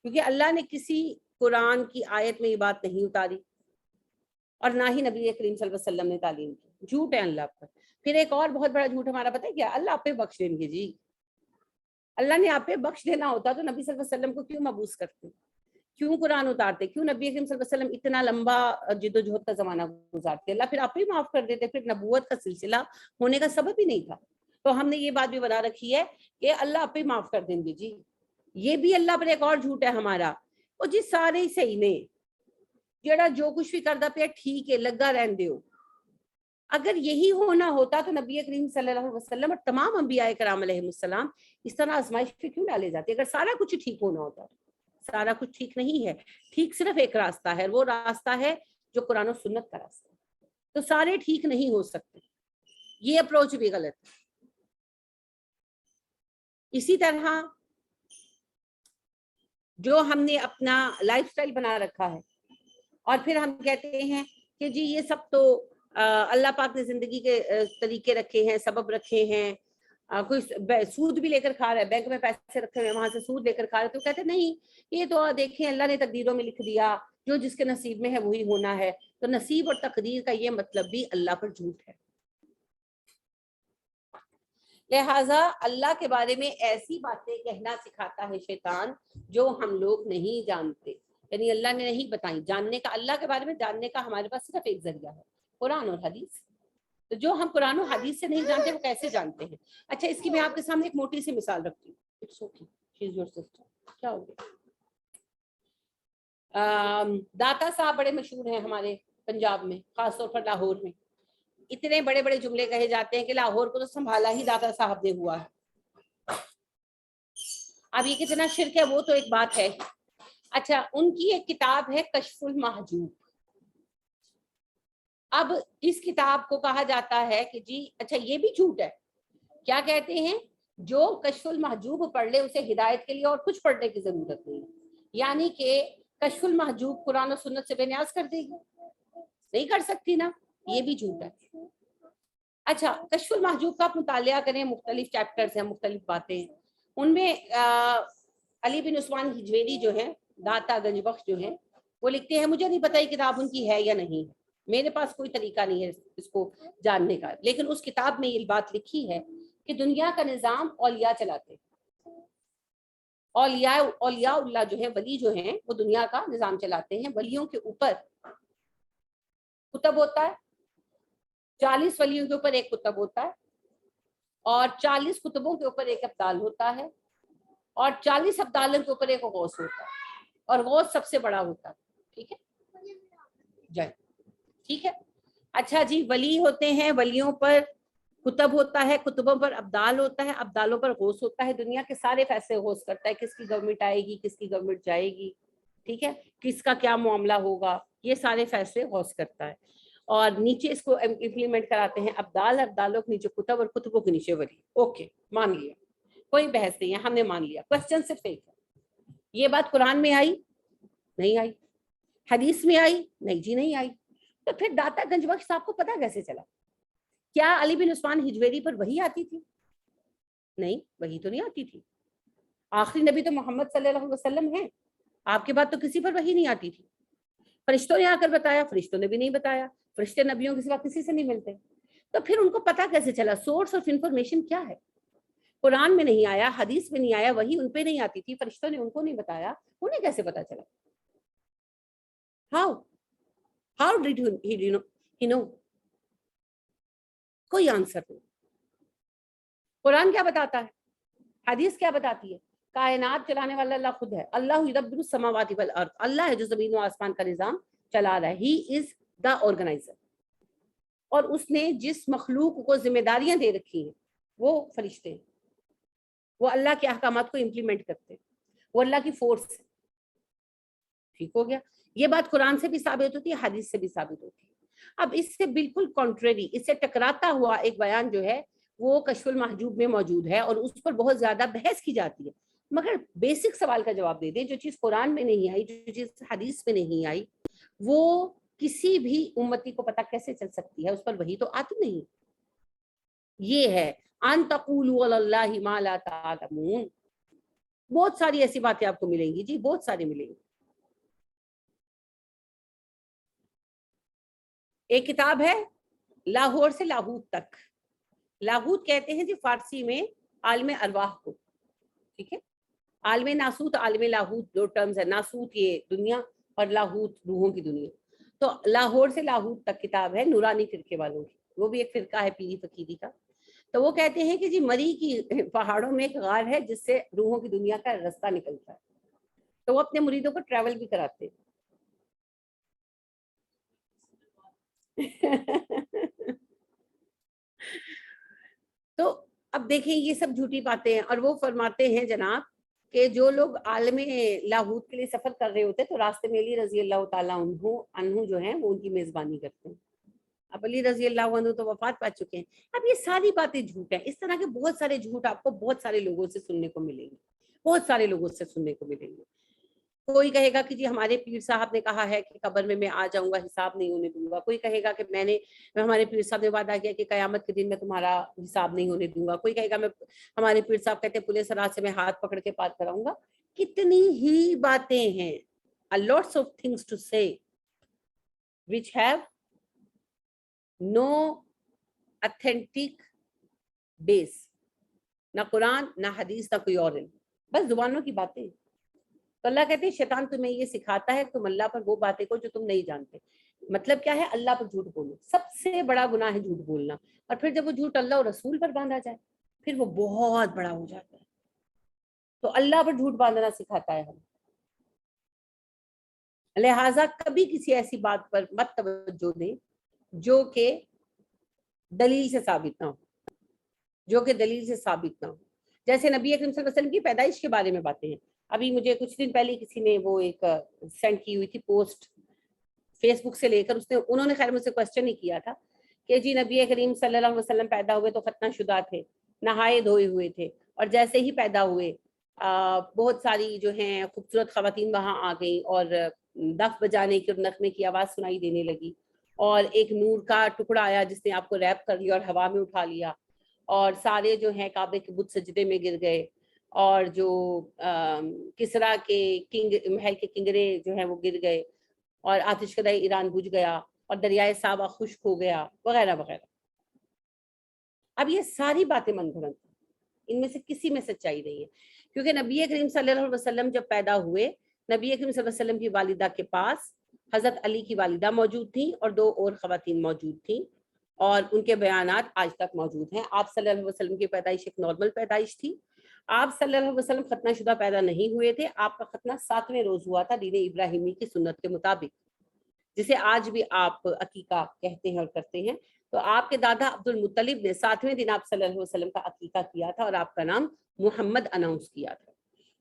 کیونکہ اللہ نے کسی قرآن کی آیت میں یہ بات نہیں اتاری اور نہ ہی نبی کریم صلی اللہ علیہ وسلم نے تعلیم کی. جھوٹ ہے اللہ پر. پھر ایک اور بہت بڑا جھوٹ ہمارا پتہ ہے کیا؟ اللہ آپ پہ بخش دیں گے. جی اللہ نے آپ پہ بخش دینا ہوتا تو نبی صلی اللہ علیہ وسلم کو کیوں مبعوث کرتے, کیوں قرآن اتارتے, کیوں نبی اکرم صلی اللہ علیہ وسلم اتنا لمبا جد و جہد کا زمانہ گزارتے؟ اللہ پھر آپ ہی معاف کر دیتے, پھر نبوت کا سلسلہ ہونے کا سبب ہی نہیں تھا. تو ہم نے یہ بات بھی بنا رکھی ہے کہ اللہ آپ پہ معاف کر دیں گے. جی یہ بھی اللہ پر ایک اور جھوٹ ہے ہمارا. اور جی سارے ہی صحیح نے جڑا جو کچھ بھی کردا پیا ٹھیک ہے, لگا رہن دیو. اگر یہی ہونا ہوتا تو نبی کریم صلی اللہ علیہ وسلم اور تمام انبیاء کرام علیہ السلام اس طرح آزمائش پہ کیوں ڈالے جاتے؟ اگر سارا کچھ ٹھیک ہونا ہوتا. سارا کچھ ٹھیک نہیں ہے. ٹھیک صرف ایک راستہ ہے, وہ راستہ ہے جو قرآن و سنت کا راستہ ہے. تو سارے ٹھیک نہیں ہو سکتے, یہ اپروچ بھی غلط ہے. اسی طرح جو ہم نے اپنا لائف سٹائل بنا رکھا ہے اور پھر ہم کہتے ہیں کہ جی یہ سب تو اللہ پاک نے زندگی کے طریقے رکھے ہیں, سبب رکھے ہیں. کوئی سود بھی لے کر کھا رہا ہے, بینک میں پیسے رکھے ہوئے وہاں سے سود لے کر کھا رہا ہے, تو کہتے نہیں یہ تو دیکھیں اللہ نے تقدیروں میں لکھ دیا, جو جس کے نصیب میں ہے وہی ہونا ہے. تو نصیب اور تقدیر کا یہ مطلب بھی اللہ پر جھوٹ ہے. لہٰذا اللہ کے بارے میں ایسی باتیں کہنا سکھاتا ہے شیطان جو ہم لوگ نہیں جانتے, یعنی اللہ نے نہیں بتائی. جاننے کا, اللہ کے بارے میں جاننے کا ہمارے پاس صرف ایک ذریعہ ہے, قرآن اور حدیث. تو جو ہم قرآن و حدیث سے نہیں جانتے وہ کیسے جانتے ہیں؟ اچھا اس کی میں آپ کے سامنے ایک موٹی سی مثال رکھتی ہوں. کیا ہو گیا؟ داتا صاحب بڑے مشہور ہیں ہمارے پنجاب میں, خاص طور پر لاہور میں. اتنے بڑے بڑے جملے کہے جاتے ہیں کہ لاہور کو تو سنبھالا ہی داتا صاحب نے ہوا ہے. اب یہ کتنا شرک ہے وہ تو ایک بات ہے, اچھا ان کی ایک کتاب ہے کشف المحجوب. اب اس کتاب کو کہا جاتا ہے کہ جی اچھا یہ بھی جھوٹ ہے. کیا کہتے ہیں؟ جو کشف المحجوب پڑھ لے اسے ہدایت کے لیے اور کچھ پڑھنے کی ضرورت نہیں. یعنی کہ کشف المحجوب قرآن و سنت سے بے نیاز کر دے گی؟ نہیں کر سکتی نا. یہ بھی جھوٹ ہے. اچھا کشف المحجوب کا آپ مطالعہ کریں, مختلف چیپٹرز ہیں, مختلف باتیں ہیں. ان میں علی بن عثمان ہجویری جو ہیں, داتا گنج بخش جو ہیں, وہ لکھتے ہیں مجھے نہیں پتا یہ کتاب ان کی ہے یا نہیں, میرے پاس کوئی طریقہ نہیں ہے اس کو جاننے کا, لیکن اس کتاب میں یہ بات لکھی ہے کہ دنیا کا نظام اولیاء چلاتے. اولیاء اللہ جو ہیں, ولی جو ہیں, وہ دنیا کا نظام چلاتے ہیں. ولیوں کے اوپر کتب ہوتا ہے, 40 ولیوں کے اوپر ایک کتب ہوتا ہے, اور 40 کتبوں کے اوپر ایک ابدال ہوتا ہے, اور 40 ابدالوں کے اوپر ایک غوث ہوتا ہے, اور غوث سب سے بڑا ہوتا ہے. ٹھیک ہے جی, ٹھیک ہے. اچھا جی, ولی ہوتے ہیں, ولیوں پر کتب ہوتا ہے, کتبوں پر ابدال ہوتا ہے, ابدالوں پر غوث ہوتا ہے. دنیا کے سارے فیصلے غوث کرتا ہے, کس کی گورنمنٹ آئے گی, کس کی گورنمنٹ جائے گی, ٹھیک ہے, کس کا کیا معاملہ ہوگا, یہ سارے فیصلے غوث کرتا ہے. اور نیچے اس کو امپلیمنٹ کراتے ہیں ابدال, ابدالوں کے نیچے کتب, اور کتبوں کے نیچے ولی. اوکے, مان لیا, کوئی بحث نہیں ہے, ہم نے مان لیا. کوسچن صرف ایک ہے, یہ بات قرآن میں آئی؟ نہیں آئی. حدیث میں آئی؟ نہیں جی نہیں آئی. تو پھر داتا گنج بخش صاحب کو پتا کیسے چلا؟ کیا علی بن عثمان ہجویری پر وحی آتی تھی؟ نہیں, وحی تو نہیں آتی تھی. آخری نبی تو محمد صلی اللہ علیہ وسلم ہیں, آپ کے بعد تو کسی پر وحی نہیں آتی تھی. فرشتوں نے آ کر بتایا؟ فرشتوں نے بھی نہیں بتایا. فرشتے نبیوں کے سوا کسی سے نہیں ملتے. تو پھر ان کو پتا کیسے چلا؟ سورس آف انفارمیشن کیا ہے؟ قرآن میں نہیں آیا, حدیث میں نہیں آیا, وحی ان پہ نہیں آتی تھی, فرشتوں نے ان کو نہیں بتایا, انہیں کیسے پتا چلا؟ How did he know? کوئی آنسر نہیں. قرآن کیا بتاتا ہے, حدیث کیا بتاتی ہے؟ کائنات چلانے والا اللہ خود ہے. اللہ یدبر السماوات والارض, اللہ ہے جو زمین و آسمان کا نظام چلا رہا ہے. ہی از دا آرگنائزر. اور اس نے جس مخلوق کو ذمہ داریاں دے رکھی ہیں وہ فرشتے ہیں, وہ اللہ کے احکامات کو امپلیمنٹ کرتے ہیں, وہ اللہ کی فورس ہے. ٹھیک ہو گیا. یہ بات قرآن سے بھی ثابت ہوتی ہے, حدیث سے بھی ثابت ہوتی ہے. اب اس سے بالکل کنٹریری, اس سے ٹکراتا ہوا ایک بیان جو ہے وہ کشف المحجوب میں موجود ہے, اور اس پر بہت زیادہ بحث کی جاتی ہے. مگر بیسک سوال کا جواب دے دیں, جو چیز قرآن میں نہیں آئی, جو چیز حدیث میں نہیں آئی, وہ کسی بھی امتی کو پتہ کیسے چل سکتی ہے؟ اس پر وہی تو آتی نہیں. یہ ہے ان تقولوا علی اللہ ما لا تعلمون. بہت ساری ایسی باتیں آپ کو ملیں گی جی, بہت ساری ملیں گی. ایک کتاب ہے لاہور سے لاہوت تک. لاہوت کہتے ہیں جی فارسی میں عالم ارواح کو, ٹھیک ہے. عالم ناسوت, عالم لاہوت, دو ٹرمز ہیں. ناسوت یہ دنیا, اور لاہوت روحوں کی دنیا. تو لاہور سے لاہوت تک کتاب ہے نورانی فرقے والوں کی, وہ بھی ایک فرقہ ہے پیری فقیری کا. تو وہ کہتے ہیں کہ جی مری کی پہاڑوں میں ایک غار ہے جس سے روحوں کی دنیا کا رستہ نکلتا ہے. تو وہ اپنے مریدوں کو ٹریول بھی کراتے ہیں. تو اب دیکھیں یہ سب جھوٹی باتیں ہیں. اور وہ فرماتے ہیں جناب کہ جو لوگ عالم لاہوت کے لیے سفر کر رہے ہوتے تو راستے میں علی رضی اللہ تعالیٰ عنہ جو ہیں وہ ان کی میزبانی کرتے ہیں. اب علی رضی اللہ عنہ تو وفات پا چکے ہیں. اب یہ ساری باتیں جھوٹ ہیں. اس طرح کے بہت سارے جھوٹ آپ کو بہت سارے لوگوں سے سننے کو ملیں گے, بہت سارے لوگوں سے سننے کو ملیں گے. کوئی کہے گا کہ جی ہمارے پیر صاحب نے کہا ہے کہ قبر میں آ جاؤں گا, حساب نہیں ہونے دوں گا. کوئی کہے گا کہ ہمارے پیر صاحب نے وعدہ کیا کہ قیامت کے دن میں تمہارا حساب نہیں ہونے دوں گا. کوئی کہے گا ہمارے پیر صاحب کہتے ہیں پولیس رات سے میں ہاتھ پکڑ کے پار کراؤں گا. کتنی ہی باتیں ہیں, lots of things to say which have no authentic base. نہ قرآن نہ حدیث نہ کوئی اور علم, بس زبانوں کی باتیں. تو اللہ کہتے ہیں شیطان تمہیں یہ سکھاتا ہے تم اللہ پر وہ باتیں کو جو تم نہیں جانتے. مطلب کیا ہے؟ اللہ پر جھوٹ بولو. سب سے بڑا گناہ ہے جھوٹ بولنا. اور پھر جب وہ جھوٹ اللہ اور رسول پر باندھا جائے پھر وہ بہت بڑا ہو جاتا ہے. تو اللہ پر جھوٹ باندھنا سکھاتا ہے ہم. لہٰذا کبھی کسی ایسی بات پر مت توجہ دیں جو کہ دلیل سے ثابت نہ ہو, جو کہ دلیل سے ثابت نہ ہو. جیسے نبی اکرم صلی اللہ علیہ وسلم کی پیدائش کے بارے میں باتیں ہیں, ابھی مجھے کچھ دن پہلے کسی نے وہ ایک سینڈ کی ہوئی تھی پوسٹ فیس بک سے لے کر، انہوں نے خیر مجھ سے کوشچن ہی کیا تھا کہ جی نبی کریم صلی اللہ علیہ وسلم پیدا ہوئے تو ختنہ شدہ تھے، نہائے دھوئے ہوئے تھے، اور جیسے ہی پیدا ہوئے بہت ساری جو ہیں خوبصورت خواتین وہاں آ گئیں اور دف بجانے کی اور نغمے کی آواز سنائی دینے لگی، اور ایک نور کا ٹکڑا آیا جس نے آپ کو ریپ کر لیا اور ہوا میں اٹھا لیا، اور سارے جو ہیں کعبے کے بت سجدے میں گر گئے، اور جو کسرا کے محل کے کنگرے جو ہیں وہ گر گئے، اور آتش کدہ ایران بجھ گیا، اور دریائے سابا خشک ہو گیا، وغیرہ وغیرہ۔ اب یہ ساری باتیں من گھڑت، ان میں سے کسی میں سچائی نہیں ہے، کیونکہ نبی کریم صلی اللہ علیہ وسلم جب پیدا ہوئے، نبی کریم صلی اللہ علیہ وسلم کی والدہ کے پاس حضرت علی کی والدہ موجود تھیں اور 2 اور خواتین موجود تھیں، اور ان کے بیانات آج تک موجود ہیں۔ آپ صلی اللہ علیہ وسلم کی پیدائش ایک نارمل پیدائش تھی، آپ صلی اللہ علیہ وسلم ختنہ شدہ پیدا نہیں ہوئے تھے، آپ کا ختنہ 7ویں روز ہوا تھا دین ابراہیمی کی سنت کے مطابق، جسے آج بھی آپ عقیقہ کہتے ہیں اور کرتے ہیں۔ تو آپ کے دادا عبد المطلب نے 7ویں دن آپ صلی اللہ علیہ وسلم کا عقیقہ کیا تھا، اور آپ کا نام محمد اناؤنس کیا تھا۔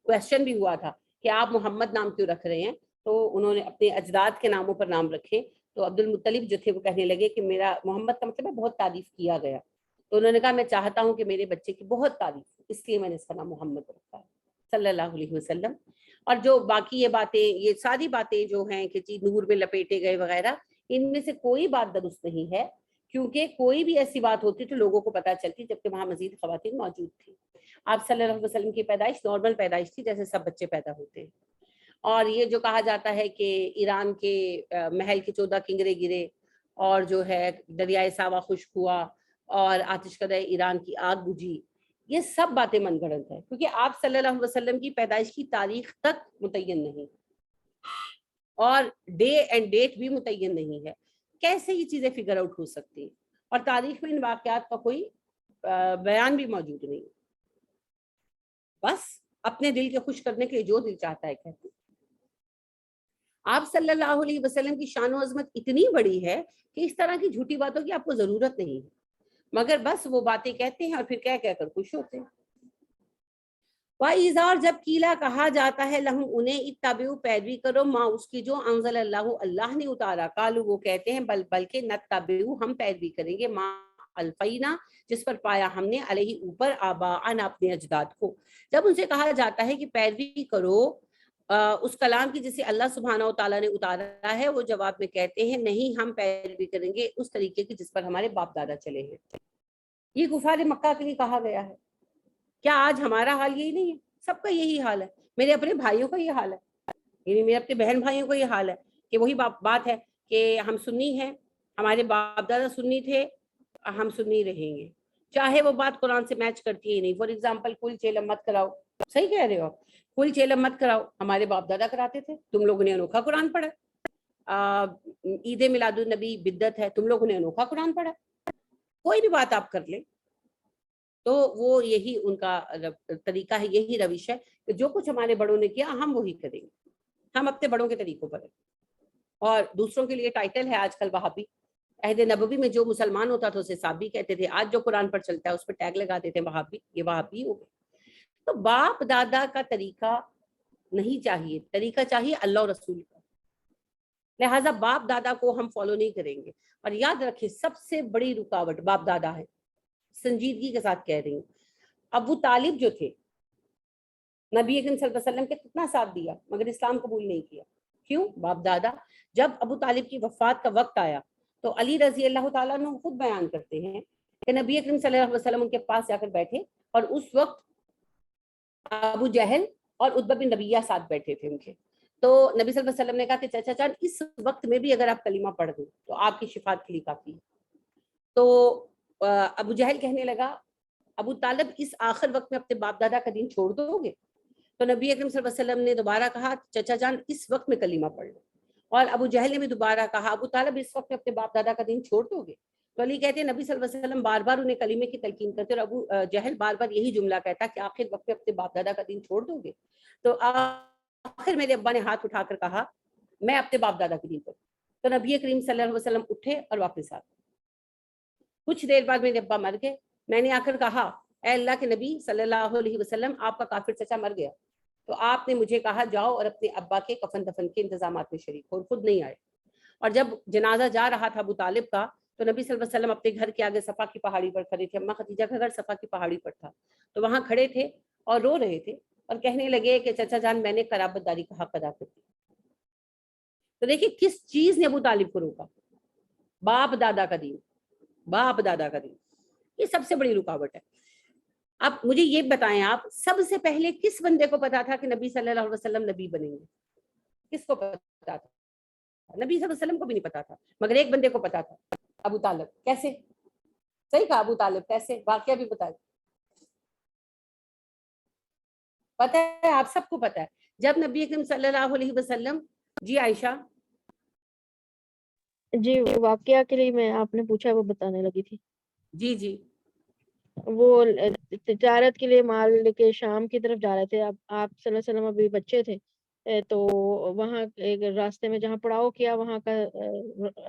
کویسچن بھی ہوا تھا کہ آپ محمد نام کیوں رکھ رہے ہیں، تو انہوں نے اپنے اجداد کے ناموں پر نام رکھے، تو عبد المطلب جو تھے وہ کہنے لگے کہ میرا محمد کا مطلب ہے بہت تعریف کیا گیا، تو انہوں نے کہا میں چاہتا ہوں کہ میرے بچے کی بہت تعریف ہو، اس لیے میں نے اس کا نام محمد رکھا ہے صلی اللہ علیہ وسلم۔ اور جو باقی یہ باتیں، یہ ساری باتیں جو ہیں کہ جی نور میں لپیٹے گئے وغیرہ، ان میں سے کوئی بات درست نہیں ہے، کیونکہ کوئی بھی ایسی بات ہوتی تو لوگوں کو پتہ چلتی، جبکہ وہاں مزید خواتین موجود تھیں۔ آپ صلی اللہ علیہ وسلم کی پیدائش نارمل پیدائش تھی، جیسے سب بچے پیدا ہوتے ہیں۔ اور یہ جو کہا جاتا ہے کہ ایران کے محل کے 14 کنگرے گرے، اور جو ہے دریائے ساوا خشک ہوا، اور آتش کدہ ایران کی آگ بجھی، یہ سب باتیں من گھڑت ہے، کیونکہ آپ صلی اللہ علیہ وسلم کی پیدائش کی تاریخ تک متعین نہیں، اور ڈے اینڈ ڈیٹ بھی متعین نہیں ہے۔ کیسے یہ چیزیں فگر آؤٹ ہو سکتی ہیں؟ اور تاریخ میں ان واقعات کا کوئی بیان بھی موجود نہیں، بس اپنے دل کے خوش کرنے کے لیے جو دل چاہتا ہے کہتے ہیں۔ آپ صلی اللہ علیہ وسلم کی شان و عظمت اتنی بڑی ہے کہ اس طرح کی جھوٹی باتوں کی آپ کو ضرورت نہیں ہے، مگر بس وہ باتیں کہتے ہیں اور پھر کہہ کہہ کر خوش ہوتے ہیں۔ وَإِذَا جب قیلا کہا جاتا ہے لہم انہیں اتبعوا پیروی کرو ما اس کی جو انزل اللہ نے اتارا، قالوا وہ کہتے ہیں بلکہ نتبعوا ہم پیروی کریں گے ما الفینا جس پر پایا ہم نے علیہ اوپر آباءنا اپنے اجداد کو۔ جب ان سے کہا جاتا ہے کہ پیروی کرو اس کلام کی جسے اللہ سبحانہ و تعالیٰ نے اتارا ہے، وہ جواب میں کہتے ہیں نہیں ہم پیروی کریں گے اس طریقے کی جس پر ہمارے باپ دادا چلے ہیں۔ یہ کفار مکہ کے لیے کہا گیا ہے۔ کیا آج ہمارا حال یہی نہیں ہے؟ سب کا یہی حال ہے، میرے اپنے بھائیوں کا یہ حال ہے، یعنی میرے اپنے بہن بھائیوں کا یہ حال ہے کہ وہی بات ہے کہ ہم سنی ہیں، ہمارے باپ دادا سنی تھے، ہم سنی رہیں گے، چاہے وہ بات قرآن سے میچ کرتی ہے نہیں۔ فار ایگزامپل کل چیلم مت کراؤ، صحیح کہہ رہے ہو، کل چیلم مت کراؤ، ہمارے باپ دادا کراتے تھے، تم لوگوں نے انوکھا قرآن پڑھا۔ عید میلاد النبی بدعت ہے، تم لوگوں نے انوکھا قرآن پڑھا۔ کوئی بھی بات آپ کر لیں تو وہ یہی ان کا طریقہ ہے، یہی روش ہے کہ جو کچھ ہمارے بڑوں نے کیا ہم وہی کریں گے، ہم اپنے بڑوں کے طریقوں پر ہیں۔ اور دوسروں کے لیے ٹائٹل ہے آج کل وہابی۔ عہد نبوی میں جو مسلمان ہوتا تھا اسے صابی کہتے تھے، آج جو قرآن پر چلتا ہے اس پہ ٹیگ لگا دیتے ہیں وہابی، یہ وہابی ہو گئے۔ تو باپ دادا کا طریقہ نہیں چاہیے، طریقہ چاہیے اللہ اور رسول کا، لہٰذا باپ دادا کو ہم فالو نہیں کریں گے۔ اور یاد رکھیں سب سے بڑی رکاوٹ باپ دادا ہے، سنجیدگی کے ساتھ کہہ رہی ہوں۔ ابو طالب جو تھے نبی اکرم صلی اللہ علیہ وسلم کے کتنا ساتھ دیا مگر اسلام قبول نہیں کیا، کیوں؟ باپ دادا۔ جب ابو طالب کی وفات کا وقت آیا تو علی رضی اللہ تعالیٰ عنہ خود بیان کرتے ہیں کہ نبی اکرم صلی اللہ علیہ وسلم ان کے پاس جا کر بیٹھے، اور اس وقت ابو جہل اور عتبہ بن ربیعہ ساتھ بیٹھے تھے ان کے۔ تو نبی صلی اللہ علیہ وسلم نے کہا کہ چچا جان اس وقت میں بھی اگر آپ کلمہ پڑھ دیں تو آپ کی شفاعت کے لیے کافی ہے۔ تو ابو جہل کہنے لگا ابو طالب اس آخر وقت میں اپنے باپ دادا کا دین چھوڑ دو گے؟ تو نبی اکرم صلی اللہ علیہ وسلم نے دوبارہ کہا چچا جان اس وقت میں کلمہ پڑھ لو، اور ابو جہل نے بھی دوبارہ کہا ابو طالب اس وقت میں اپنے باپ دادا کا دین چھوڑ دو گے؟ تو علی کہتے ہیں نبی صلی اللہ علیہ وسلم بار بار انہیں کلمے کی تلقین کرتے، اور ابو جہل بار بار یہی جملہ کہتا کہ آخر وقت میں اپنے باپ دادا کا دین چھوڑ دو گے؟ تو آخر میرے ابا نے ہاتھ اٹھا کر کہا میں اپنے باپ دادا کے دین پر۔ تو نبی کریم صلی اللہ علیہ وسلم اٹھے اور واپس آ گئے۔ کچھ دیر بعد میرے ابا مر گئے، میں نے آ کر کہا اے اللہ کے نبی صلی اللہ علیہ وسلم آپ کا کافر چچا مر گیا۔ تو آپ نے مجھے کہا جاؤ اور اپنے ابا کے کفن دفن کے انتظامات میں شریک ہو، اور خود نہیں آئے. اور جب جنازہ جا رہا تھا ابو طالب کا تو نبی صلی اللہ علیہ وسلم اپنے گھر کے آگے صفا کی پہاڑی پر کھڑے تھے. اماں خدیجہ کا گھر صفا کی پہاڑی پر تھا، تو وہاں کھڑے تھے اور رو رہے تھے اور کہنے لگے کہ چچا جان میں نے قرابت داری کا حق ادا کر دیا. تو دیکھیے کس چیز نے ابو طالب کو روکا؟ باپ دادا کا دین، باپ دادا کا دین. یہ سب سے بڑی رکاوٹ ہے. اب مجھے یہ بتائیں، آپ سب سے پہلے کس بندے کو پتا تھا کہ نبی صلی اللہ علیہ وسلم نبی بنیں گے؟ کس کو پتا تھا؟ نبی صلی اللہ علیہ وسلم کو بھی نہیں پتا تھا، مگر ایک بندے کو پتا تھا، ابو طالب. کیسے؟ صحیح کہا، ابو طالب. کیسے؟ واقعہ بھی بتائیں. پتہ ہے، آپ سب کو پتا ہے. جب نبی اکرم صلی اللہ علیہ وسلم، جی عائشہ، جی واقعہ کے لیے میں آپ نے پوچھا وہ بتانے لگی تھی. جی جی وہ تجارت کے لیے مال لے کے شام کی طرف جا رہے تھے. اب آپ صلی اللہ علیہ وسلم ابھی بچے تھے، تو وہاں ایک راستے میں جہاں پڑاؤ کیا وہاں کا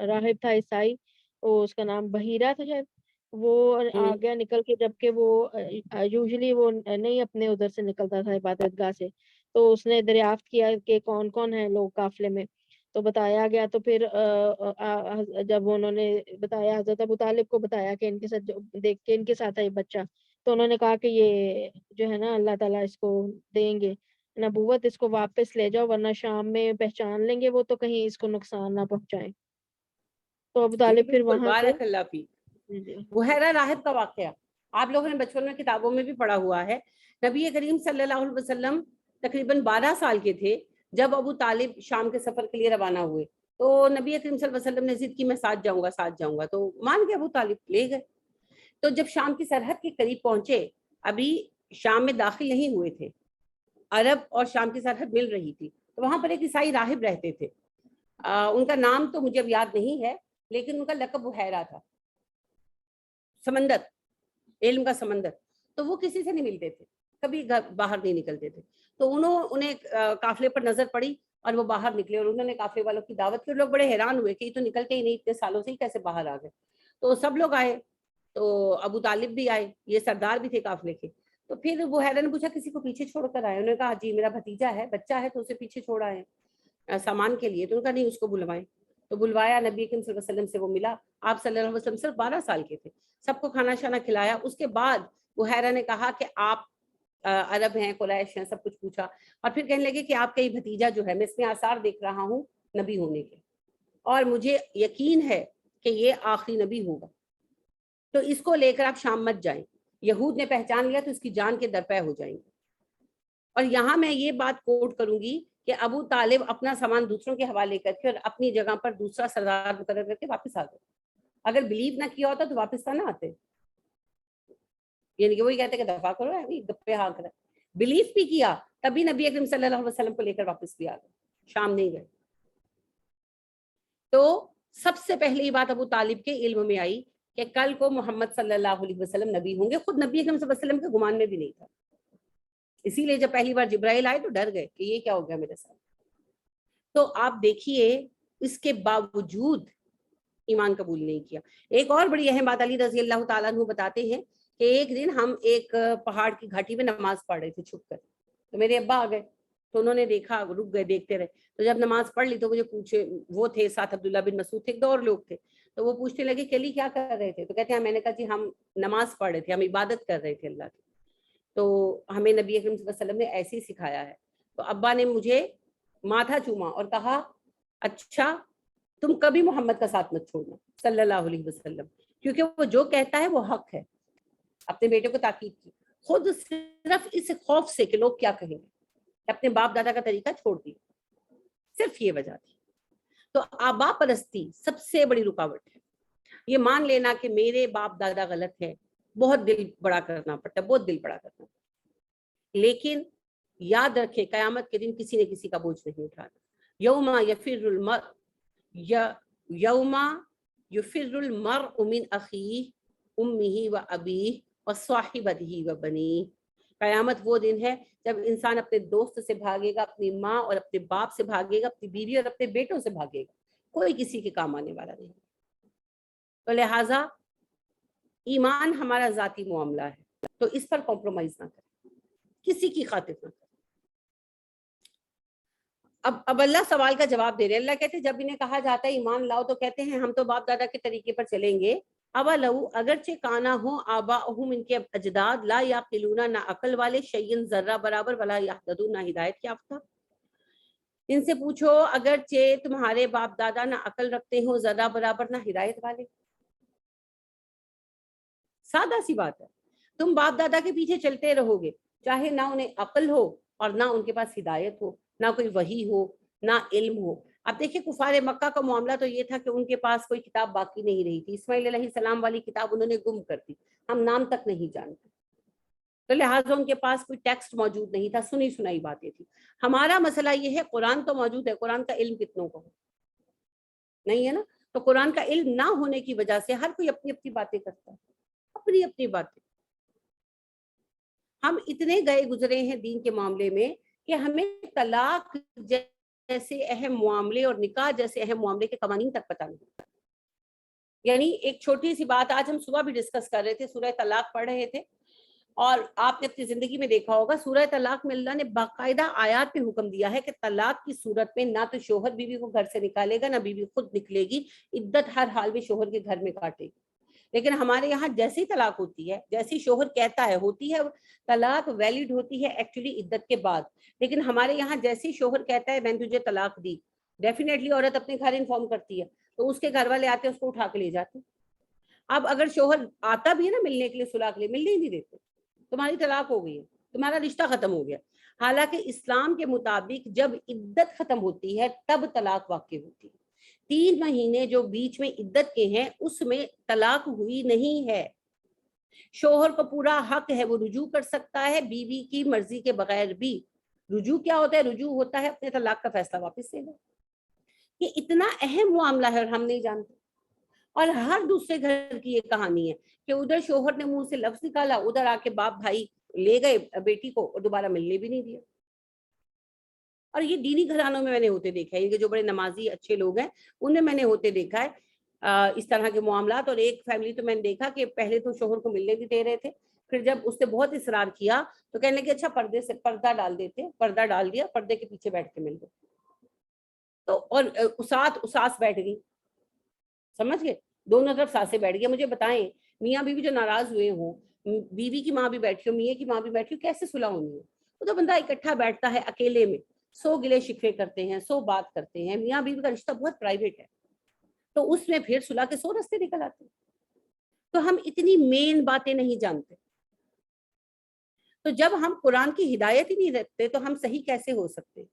راہب تھا عیسائی، اس کا نام بحیرہ تھا شاید. وہ آ گیا نکل کے، جبکہ وہ یوزلی وہ نہیں اپنے ادھر سے نکلتا تھا عبادت گاہ سے. تو اس نے دریافت کیا کہ کون کون ہیں لوگ قافلے میں، تو بتایا گیا. تو پھر جب انہوں نے بتایا، حضرت ابو طالب کو بتایا کہ ان کے ساتھ دیکھ کے ان کے ساتھ ہے بچہ، تو انہوں نے کہا کہ یہ جو ہے نا اللہ تعالیٰ اس کو دیں گے نبوت، اس کو واپس لے جاؤ ورنہ شام میں پہچان لیں گے وہ تو کہیں اس کو نقصان نہ پہنچائیں. تو ابو طالب پھر بالکل. وہاں سے بارک اللہ فیک. بحیرہ راہب کا واقعہ آپ لوگوں نے بچپن میں کتابوں میں بھی پڑھا ہوا ہے. نبی کریم صلی اللہ علیہ وسلم تقریباً 12 سال کے تھے جب ابو طالب شام کے سفر کے لیے روانہ ہوئے. تو نبی کریم صلی اللہ علیہ وسلم نے ضد کی میں ساتھ جاؤں گا ساتھ جاؤں گا، تو مان گئے ابو طالب، لے گئے. تو جب شام کی سرحد کے قریب پہنچے، ابھی شام میں داخل نہیں ہوئے تھے، عرب اور شام کی سرحد مل رہی تھی، تو وہاں پر ایک عیسائی راہب رہتے تھے. ان کا نام تو مجھے اب یاد نہیں ہے، لیکن ان کا لقب بحیرہ تھا، سمندر، علم کا سمندر. تو وہ کسی سے نہیں ملتے تھے، کبھی باہر نہیں نکلتے تھے. تو انہیں قافلے پر نظر پڑی اور وہ باہر نکلے اور انہوں نے قافلے والوں کی دعوت کی. لوگ بڑے حیران ہوئے کہ یہ تو نکلتے ہی نہیں، اتنے سالوں سے ہی کیسے باہر آ گئے. تو سب لوگ آئے، تو ابو طالب بھی آئے، یہ سردار بھی تھے قافلے کے. تو پھر بحیرہ نے پوچھا کسی کو پیچھے چھوڑ کر آئے؟ انہوں نے کہا جی میرا بھتیجا ہے، بچہ ہے، تو اسے پیچھے چھوڑ آئے سامان کے لیے. تو ان کا نہیں، اس کو بلوائیں. تو بلوایا، نبی کریم صلی اللہ علیہ وسلم سے وہ ملا. آپ صلی اللہ علیہ وسلم صرف 12 سال کے تھے. سب کو کھانا شانا کھلایا. اس کے بعد بحیرہ نے کہا کہ آپ عرب ہیں، قریش ہیں، سب کچھ پوچھا. اور پھر کہنے لگے کہ آپ کا یہ بھتیجا جو ہے، میں اس میں آثار دیکھ رہا ہوں نبی ہونے کے، اور مجھے یقین ہے کہ یہ آخری نبی ہوگا، تو اس کو لے کر آپ شام مت جائیں. یہود نے پہچان لیا تو اس کی جان کے درپے ہو جائیں گے. اور یہاں میں یہ بات کوٹ کروں گی کہ ابو طالب اپنا سامان دوسروں کے حوالے کر کے اور اپنی جگہ پر دوسرا سردار مقرر کر کے واپس آ گئے. اگر بلیو نہ کیا ہوتا تو واپس نہ آتے. یعنی کہ وہی کہتے کہ دفاع کرو، گپے ہاں کرے. بلیو بھی کیا تبھی نبی اکرم صلی اللہ علیہ وسلم کو لے کر واپس بھی آ گئے، شام نہیں گئے. تو سب سے پہلے یہ بات ابو طالب کے علم میں آئی کہ کل کو محمد صلی اللہ علیہ وسلم نبی ہوں گے. خود نبی اکرم صلی اللہ علیہ وسلم کے گمان میں بھی نہیں تھا. اسی لیے جب پہلی بار جبرائیل آئے تو ڈر گئے کہ یہ کیا ہو گیا میرے ساتھ. تو آپ دیکھیے اس کے باوجود ایمان قبول نہیں کیا. ایک اور بڑی اہم بات علی رضی اللہ تعالیٰ عنہ بتاتے ہیں کہ ایک دن ہم ایک پہاڑ کی گھاٹی میں نماز پڑھ رہے تھے چھپ کر. تو میرے ابا آ گئے، تو انہوں نے دیکھا، رک گئے، دیکھتے رہے. تو جب نماز پڑھ لی تو مجھے پوچھے، وہ تھے ساتھ عبداللہ بن مسعود تھے، ایک دو اور لوگ تھے. تو وہ پوچھنے لگے کہ علی کیا کر رہے تھے؟ تو کہتے ہیں میں نے کہا جی ہم نماز پڑھ رہے تھے، ہم عبادت کر رہے تھے اللہ کی، تو ہمیں نبی اکرم صلی اللہ علیہ وسلم نے ایسے ہی سکھایا ہے. تو ابا نے مجھے ماتھا چوما اور کہا اچھا تم کبھی محمد کا ساتھ مت چھوڑنا صلی اللہ علیہ وسلم، کیونکہ وہ جو کہتا ہے وہ حق ہے. اپنے بیٹے کو تاکید کی، خود صرف اس خوف سے کہ لوگ کیا کہیں گے اپنے باپ دادا کا طریقہ چھوڑ دی، صرف یہ وجہ تھی. تو آبا پرستی سب سے بڑی رکاوٹ ہے. یہ مان لینا کہ میرے باپ دادا غلط ہے، بہت دل بڑا کرنا پڑتا ہے، بہت دل بڑا کرنا پڑتا ہے. لیکن یاد رکھیں قیامت کے دن کسی نے کسی کا بوجھ نہیں اٹھانا. یوم یفر المرء یوم یفر المرء من اخیہ امہ و ابیہ و صاحبتہ و بنیہ. قیامت وہ دن ہے جب انسان اپنے دوست سے بھاگے گا، اپنی ماں اور اپنے باپ سے بھاگے گا، اپنی بیوی اور اپنے بیٹوں سے بھاگے گا، کوئی کسی کے کام آنے والا نہیں. تو لہٰذا ایمان ہمارا ذاتی معاملہ ہے، تو اس پر کمپرومائز نہ کریں، کسی کی خاطر نہ کریں. اب اللہ سوال کا جواب دے رہے ہیں. اللہ کہتے ہیں جب انہیں کہا جاتا ہے ایمان لاؤ تو کہتے ہیں ہم تو باپ دادا کے طریقے پر چلیں گے. اولو اگرچہ کانا ہوں آباؤہم ان کے اجداد لا یعقلون نہ عقل والے شیئن ذرہ برابر ولا یہتدون نہ ہدایت یافتہ. ان سے پوچھو اگرچہ تمہارے باپ دادا نہ عقل رکھتے ہوں ذرہ برابر نہ ہدایت والے. سادہ سی بات ہے. تم باپ دادا کے پیچھے چلتے رہو گے چاہے نہ انہیں عقل ہو اور نہ ان کے پاس ہدایت ہو, نہ کوئی وحی ہو, نہ علم ہو. اب دیکھیں کفار مکہ کا معاملہ تو یہ تھا کہ ان کے پاس کوئی کتاب باقی نہیں رہی تھی. اسماعیل علیہ السلام والی کتاب انہوں نے گم کر دی, ہم نام تک نہیں جانتے, تو لہٰذا ان کے پاس کوئی ٹیکسٹ موجود نہیں تھا, سنی سنائی باتیں تھی. ہمارا مسئلہ یہ ہے قرآن تو موجود ہے, قرآن کا علم کتنوں کو نہیں ہے نا. تو قرآن کا علم نہ ہونے کی وجہ سے ہر کوئی اپنی اپنی باتیں کرتا ہے, اپنی اپنی باتیں. ہم اتنے گئے گزرے ہیں دین کے معاملے میں کہ ہمیں طلاق جیسے اہم معاملے اور نکاح جیسے اہم معاملے کے قوانین تک پتہ نہیں. یعنی ایک چھوٹی سی بات آج ہم صبح بھی ڈسکس کر رہے تھے, سورہ طلاق پڑھ رہے تھے, اور آپ نے اپنی زندگی میں دیکھا ہوگا سورہ طلاق میں اللہ نے باقاعدہ آیات میں حکم دیا ہے کہ طلاق کی صورت میں نہ تو شوہر بیوی کو گھر سے نکالے گا, نہ بیوی خود نکلے گی, عدت ہر حال میں شوہر کے گھر میں کاٹے گی. لیکن ہمارے یہاں جیسی طلاق ہوتی ہے, جیسی شوہر کہتا ہے ہوتی ہے, طلاق ویلڈ ہوتی ہے ایکچولی عدت کے بعد. لیکن ہمارے یہاں جیسی شوہر کہتا ہے میں نے تجھے طلاق دی, ڈیفینیٹلی عورت اپنے گھر انفارم کرتی ہے, تو اس کے گھر والے آتے ہیں اس کو اٹھا کے لے جاتے. اب اگر شوہر آتا بھی ہے نا ملنے کے لیے, صلح کے لیے, ملنے ہی نہیں دیتے, تمہاری طلاق ہو گئی ہے, تمہارا رشتہ ختم ہو گیا. حالانکہ اسلام کے مطابق جب عدت ختم ہوتی ہے تب طلاق واقع ہوتی ہے. 3 مہینے جو بیچ میں عدت کے ہیں اس میں طلاق ہوئی نہیں ہے. شوہر کو پورا حق ہے, وہ رجوع کر سکتا ہے بیوی کی مرضی کے بغیر بھی. رجوع کیا ہوتا ہے؟ رجوع ہوتا ہے اپنے طلاق کا فیصلہ واپس لینا. یہ اتنا اہم معاملہ ہے اور ہم نہیں جانتے. اور ہر دوسرے گھر کی یہ کہانی ہے کہ ادھر شوہر نے منہ سے لفظ نکالا, ادھر آ کے باپ بھائی لے گئے بیٹی کو اور دوبارہ ملنے بھی نہیں دیا. اور یہ دینی گھرانوں میں نے ہوتے دیکھا ہے, یہ جو بڑے نمازی اچھے لوگ ہیں ان میں نے ہوتے دیکھا ہے اس طرح کے معاملات. اور ایک فیملی تو میں نے دیکھا کہ پہلے تو شوہر کو ملنے بھی دے رہے تھے, پھر جب اس نے بہت اصرار کیا تو کہنے لگے اچھا پردے سے پردہ ڈال دیتے, پردہ ڈال دیا, پردے کے پیچھے بیٹھ کے مل گئے. تو اور اساس بیٹھ گئی, سمجھ گئے, دونوں طرف ساسے بیٹھ گئے. مجھے بتائیں میاں بیوی جو ناراض ہوئے ہوں, بیوی کی ماں بھی بیٹھی ہو, میاں کی ماں بھی بیٹھی ہو, کیسے صلح ہونی ہے؟ وہ تو بندہ اکٹھا بیٹھتا ہے اکیلے میں, 100 گلے شکوے کرتے ہیں, 100 بات کرتے ہیں. میاں بیوی کا رشتہ بہت پرائیویٹ ہے, تو اس میں پھر صلح کے 100 راستے نکل آتے ہیں. تو ہم اتنی مین باتیں نہیں جانتے. تو جب ہم قرآن کی ہدایت ہی نہیں رکھتے تو ہم صحیح کیسے ہو سکتے؟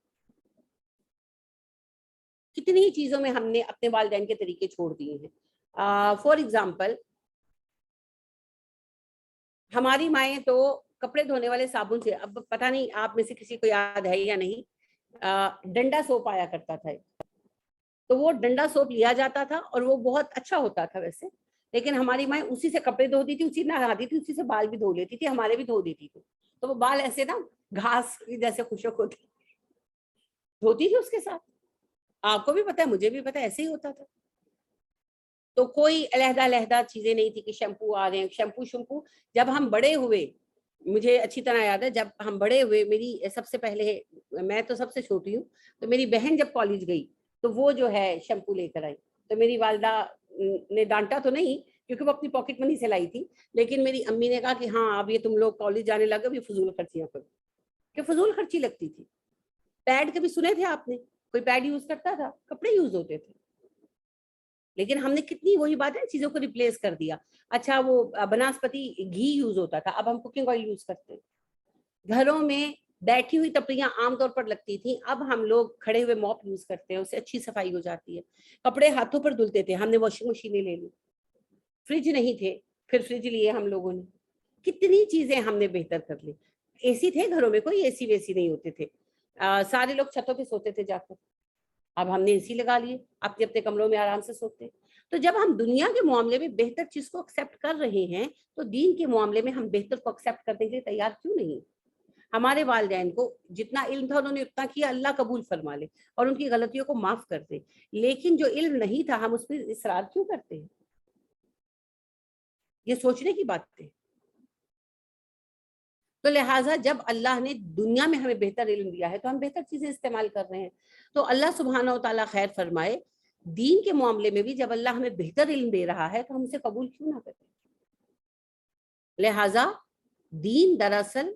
کتنی چیزوں میں ہم نے اپنے والدین کے طریقے چھوڑ دیے ہیں. فار ایگزامپل ہماری مائیں تو کپڑے دھونے والے صابن سے, اب پتہ نہیں آپ میں سے کسی کو یاد ہے یا نہیں, ڈنڈا سوپ آیا کرتا تھا, تو وہ ڈنڈا سوپ لیا جاتا تھا اور وہ بہت اچھا ہوتا تھا ویسے, لیکن ہماری مائیں اسی سے کپڑے دھوتی تھی, اسی نہاتی تھی, اسی سے بال بھی دھو لیتی تھی, ہمارے بھی دھو دیتی تھی. تو وہ بال ایسے نا گھاس جیسے خشک ہوتی دھوتی تھی اس کے ساتھ. آپ کو بھی پتا ہے, مجھے بھی پتا ہے, ایسے ہی ہوتا تھا. تو کوئی علیحدہ علیحدہ چیزیں نہیں تھی کہ شیمپو آ رہے ہیں, شیمپو. جب ہم بڑے ہوئے, مجھے اچھی طرح یاد ہے, جب ہم بڑے ہوئے, میری سب سے پہلے, میں تو سب سے چھوٹی ہوں, تو میری بہن جب کالج گئی تو وہ جو ہے شیمپو لے کر آئی. تو میری والدہ نے ڈانٹا تو نہیں کیونکہ وہ اپنی پاکٹ منی سے لائی تھی, لیکن میری امی نے کہا کہ ہاں اب یہ تم لوگ کالج جانے لگے, اب یہ فضول خرچیاں کرو, کہ فضول خرچی لگتی تھی. پیڈ کبھی سنے تھے آپ نے؟ کوئی پیڈ یوز کرتا تھا؟ کپڑے یوز ہوتے تھے. لیکن ہم نے کتنی وہی بات ہے چیزوں کو ریپلیس کر دیا. اچھا وہ بناسپتی گھی یوز ہوتا تھا, اب ہم کوکنگ آئل یوز کرتے ہیں. گھروں میں بیٹھی ہوئی ٹپریاں عام طور پر لگتی تھیں, اب ہم لوگ کھڑے ہوئے موپ یوز کرتے ہیں, اس سے اچھی صفائی ہو جاتی ہے. کپڑے ہاتھوں پر دھلتے تھے, ہم نے واشنگ مشینیں لے لی. فریج نہیں تھے, پھر فریج لیے ہم لوگوں نے. کتنی چیزیں ہم نے بہتر کر لی. اے سی تھے گھروں میں, کوئی اے سی ویسی نہیں ہوتے تھے, سارے لوگ چھتوں پہ سوتے تھے جا کر. اب ہم نے اے سی لگا لیے, اپنے اپنے کمروں میں آرام سے سوتے. تو جب ہم دنیا کے معاملے میں بہتر چیز کو ایکسیپٹ کر رہے ہیں تو دین کے معاملے میں ہم بہتر کو ایکسیپٹ کرنے کے لیے تیار کیوں نہیں؟ ہمارے والدین کو جتنا علم تھا انہوں نے اتنا کیا, اللہ قبول فرما لے اور ان کی غلطیوں کو معاف کر دے. لیکن جو علم نہیں تھا ہم اس پہ اصرار کیوں کرتے ہیں؟ یہ سوچنے کی بات ہے. تو لہٰذا جب اللہ نے دنیا میں ہمیں بہتر علم دیا ہے تو ہم بہتر چیزیں استعمال کر رہے ہیں. تو اللہ سبحانہ و تعالیٰ خیر فرمائے, دین کے معاملے میں بھی جب اللہ ہمیں بہتر علم دے رہا ہے تو ہم اسے قبول کیوں نہ کریں. لہٰذا دین دراصل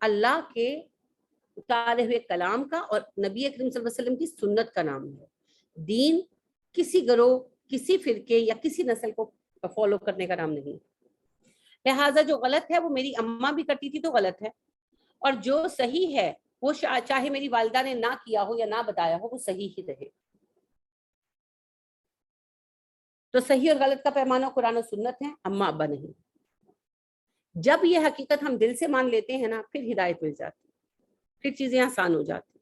اللہ کے اتارے ہوئے کلام کا اور نبی اکرم صلی اللہ علیہ وسلم کی سنت کا نام ہے. دین کسی گروہ, کسی فرقے یا کسی نسل کو فالو کرنے کا نام نہیں. لہٰذا جو غلط ہے وہ میری اماں بھی کرتی تھی تو غلط ہے, اور جو صحیح ہے وہ چاہے میری والدہ نے نہ کیا ہو یا نہ بتایا ہو وہ صحیح ہی رہے. تو صحیح اور غلط کا پیمانہ قرآن و سنت ہے, اماں ابا نہیں. جب یہ حقیقت ہم دل سے مان لیتے ہیں نا, پھر ہدایت مل جاتی, پھر چیزیں آسان ہو جاتی.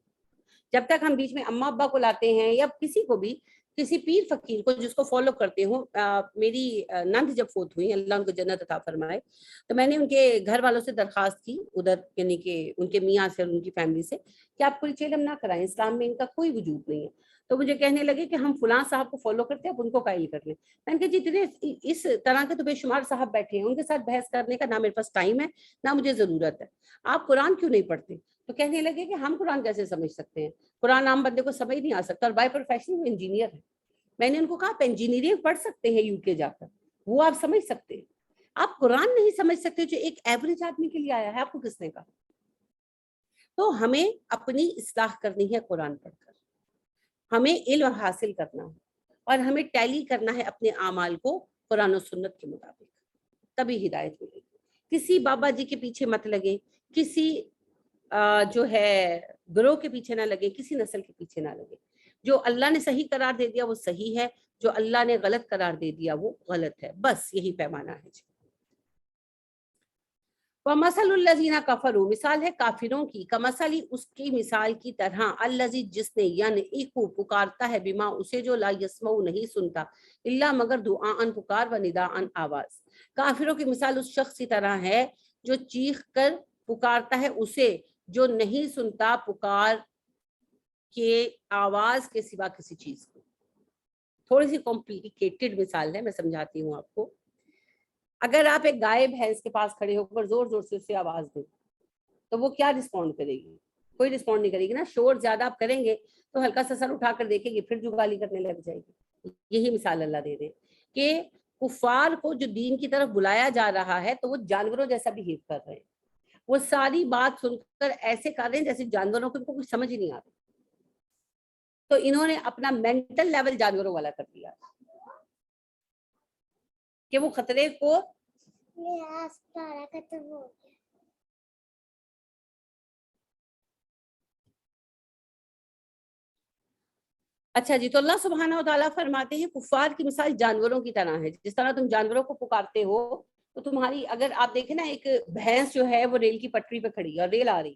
جب تک ہم بیچ میں اماں ابا کو لاتے ہیں یا کسی کو بھی, کسی پیر فقیر کو جس کو فالو کرتے ہوں, میری نند جب فوت ہوئی, اللہ ان کو جنت عطا فرمائے, تو میں نے ان کے گھر والوں سے درخواست کی ادھر, یعنی کہ ان کے میاں سے اور ان کی فیملی سے, کہ آپ کوئی علم نہ کرائیں, اسلام میں ان کا کوئی وجود نہیں ہے. تو مجھے کہنے لگے کہ ہم فلاں صاحب کو فالو کرتے ہیں, آپ ان کو قائل کر لیں. میں نے کہا جی اتنے اس طرح کے تو بے شمار صاحب بیٹھے ہیں, ان کے ساتھ بحث کرنے کا نہ میرے پاس ٹائم ہے نہ مجھے ضرورت ہے, آپ قرآن کیوں نہیں پڑھتے. تو کہنے لگے کہ ہم قرآن کیسے سمجھ سکتے ہیں, قرآن عام بندے کو سمجھ نہیں آ سکتا, اور بائی پروفیشن وہ انجینئر ہے. میں نے ان کو کہا آپ انجینئرنگ پڑھ سکتے ہیں یو کے جا کر, وہ آپ سمجھ سکتے ہیں, آپ قرآن نہیں سمجھ سکتے جو ایک ایوریج آدمی کے لیے آیا ہے, آپ کو کس نے کہا. تو ہمیں اپنی اصلاح کرنی ہے قرآن پڑھ کر, ہمیں علم حاصل کرنا ہے, اور ہمیں ٹیلی کرنا ہے اپنے اعمال کو قرآن و سنت کے مطابق, تبھی ہدایت ملے گی. کسی بابا جی کے پیچھے مت لگے, کسی جو ہے گروہ کے پیچھے نہ لگے, کسی نسل کے پیچھے نہ لگے. جو اللہ نے صحیح قرار دے دیا وہ صحیح ہے, جو اللہ نے غلط قرار دے دیا وہ غلط ہے, بس یہی پیمانہ ہے. وَمَثَلُ الَّذِينَ كَفَرُوا, مثال ہے کافروں کی, کَمَثَلِ اس کی مثال کی طرح, الَّذِي جس نے يَنْعِقُ پکارتا ہے, بما اسے جو لا يَسْمَعُ نہیں سنتا, الا مگر دعاءً پکار, و نداءً آواز. کافروں کی مثال اس شخص کی طرح ہے جو چیخ کر پکارتا ہے اسے جو نہیں سنتا پکار کے آواز کے سوا کسی چیز کو. تھوڑی سی کمپلیکیٹڈ مثال ہے, میں سمجھاتی ہوں آپ کو. اگر آپ ایک گائے بھینس کے پاس کھڑے ہو کر زور زور سے اسے آواز دیں تو وہ کیا رسپونڈ کرے گی؟ کوئی رسپونڈ نہیں کرے گی نا. شور زیادہ آپ کریں گے تو ہلکا سا سر اٹھا کر دیکھیں گے, پھر جگالی کرنے لگ جائے گی. یہی مثال اللہ دے رہے کہ کفار کو جو دین کی طرف بلایا جا رہا ہے تو وہ جانوروں جیسا بہیو کر رہے ہیں, وہ ساری بات سن کر ایسے کر رہے ہیں جیسے جانوروں کو کچھ سمجھ ہی نہیں آتا. تو انہوں نے اپنا مینٹل لیول جانوروں والا کر دیا کہ وہ خطرے کو اچھا جی. تو اللہ سبحانہ و تعالیٰ فرماتے ہیں کفار کی مثال جانوروں کی طرح ہے. جس طرح تم جانوروں کو پکارتے ہو تو تمہاری, اگر آپ دیکھیں نا, ایک بھینس جو ہے وہ ریل کی پٹری پہ کھڑی ہے اور ریل آ رہی,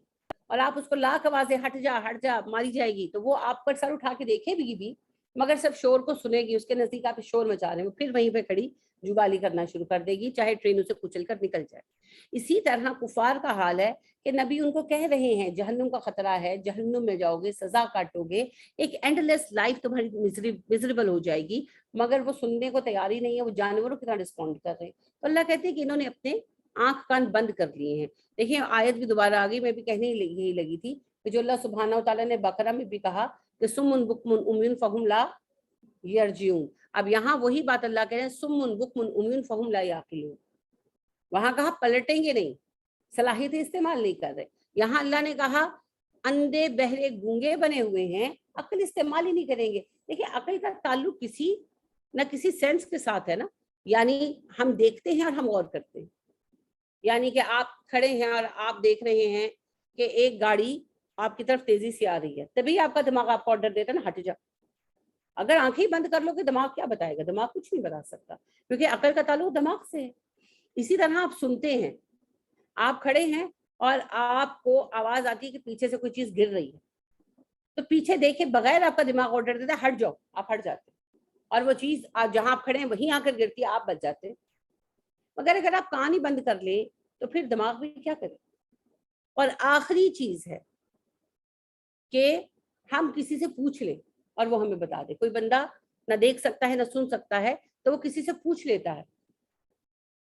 اور آپ اس کو لاکھ آوازیں ہٹ جا ماری جائے گی, تو وہ آپ پر سر اٹھا کے دیکھے بھی مگر سب شور کو سنے گی, اس کے نزدیک آپ شور مچا رہے ہیں, وہ پھر وہیں پہ کھڑی جگالی کرنا شروع کر دے گی, چاہے ٹرین اسے کچل کر نکل جائے. اسی طرح کفار کا حال ہے کہ نبی ان کو کہہ رہے ہیں جہنم کا خطرہ ہے, جہنم میں جاؤ گے, سزا کاٹو گے, ایک اینڈ لیس لائف تمہاری میزریبل ہو جائے گی, مگر وہ سننے کو تیار ہی نہیں ہے, وہ جانوروں کی طرح رسپونڈ کر رہے ہیں. تو اللہ کہتے ہیں کہ انہوں نے اپنے آنکھ کان بند کر لیے ہیں. دیکھیں آیت بھی دوبارہ آ گئی, میں بھی کہنے یہی لگی تھی کہ جو اللہ سبحانہ و تعالیٰ نے بقرہ میں بھی کہا کہ سم بکم عمی فہم لا یرجعون, اب یہاں وہی بات اللہ کہہ رہے ہیں سم بکم عمی فہم لا یعقلون. وہاں کہا پلٹیں گے نہیں, صلاحیتیں استعمال نہیں کر رہے. یہاں اللہ نے کہا اندھے بہرے گونگے بنے ہوئے ہیں, عقل استعمال ہی نہیں کریں گے. دیکھیں عقل کا تعلق کسی نہ کسی سینس کے ساتھ ہے نا, یعنی ہم دیکھتے ہیں اور ہم غور کرتے ہیں. یعنی کہ آپ کھڑے ہیں اور آپ دیکھ رہے ہیں کہ ایک گاڑی آپ کی طرف تیزی سے آ رہی ہے, تبھی آپ کا دماغ آپ کو آرڈر دیتا ہے نا ہٹ جا. اگر آنکھیں بند کر لو کہ دماغ کیا بتائے گا؟ دماغ کچھ نہیں بتا سکتا, کیونکہ عقل کا تعلق دماغ سے ہے. اسی طرح آپ سنتے ہیں, آپ کھڑے ہیں اور آپ کو آواز آتی ہے کہ پیچھے سے کوئی چیز گر رہی ہے, تو پیچھے دیکھے بغیر آپ کا دماغ آرڈر دیتا ہے ہٹ جاؤ, آپ ہٹ جاتے ہیں, اور وہ چیز جہاں آپ کھڑے ہیں وہیں آ کر گرتی ہے, آپ بچ جاتے ہیں. مگر اگر آپ کان ہی بند کر لیں تو پھر دماغ بھی کیا کرے. اور آخری چیز ہے کہ ہم کسی سے پوچھ لیں اور وہ ہمیں بتا دے. کوئی بندہ نہ دیکھ سکتا ہے نہ سن سکتا ہے, تو وہ کسی سے پوچھ لیتا ہے,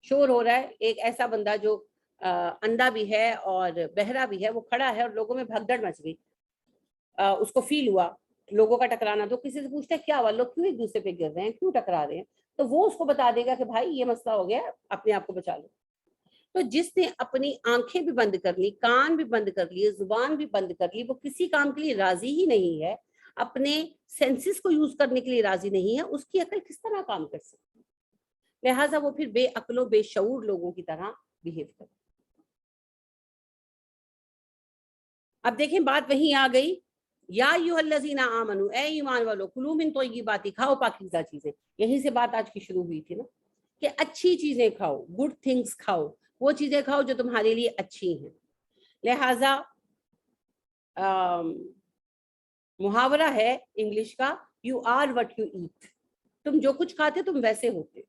شور ہو رہا ہے, ایک ایسا بندہ جو اندھا بھی ہے اور بہرا بھی ہے، وہ کھڑا ہے اور لوگوں میں بھگدڑ مچ گئی، اس کو فیل ہوا لوگوں کا ٹکرانا، تو کسی سے پوچھتا ہے کیا ہوا، لوگ کیوں ایک دوسرے پہ گر رہے ہیں، کیوں ٹکرا رہے ہیں، تو وہ اس کو بتا دے گا کہ بھائی یہ مسئلہ ہو گیا، اپنے آپ کو بچا لو۔ تو جس نے اپنی آنکھیں بھی بند کر لی، کان بھی بند کر لیے، زبان بھی بند کر لی، وہ کسی کام کے لیے راضی ہی نہیں ہے، اپنے سینسز کو یوز کرنے کے لیے راضی نہیں ہے، اس کی عقل کس طرح کام کر سکتی؟ لہٰذا وہ پھر بے عقل و بے شعور لوگوں کی طرح بہیو کرے۔ اب دیکھیں بات وہیں آ گئی، یا ایھا الذین آمنو، اے ایمان والو، کلوا من طیبات، کھاؤ پاکیزہ چیزیں، یہیں سے بات آج کی شروع ہوئی تھی نا، کہ اچھی چیزیں کھاؤ، گڈ تھنگس کھاؤ، وہ چیزیں کھاؤ جو تمہارے لیے اچھی ہیں۔ لہٰذا محاورہ ہے انگلش کا، you are what you eat, تم جو کچھ کھاتے تم ویسے ہوتے۔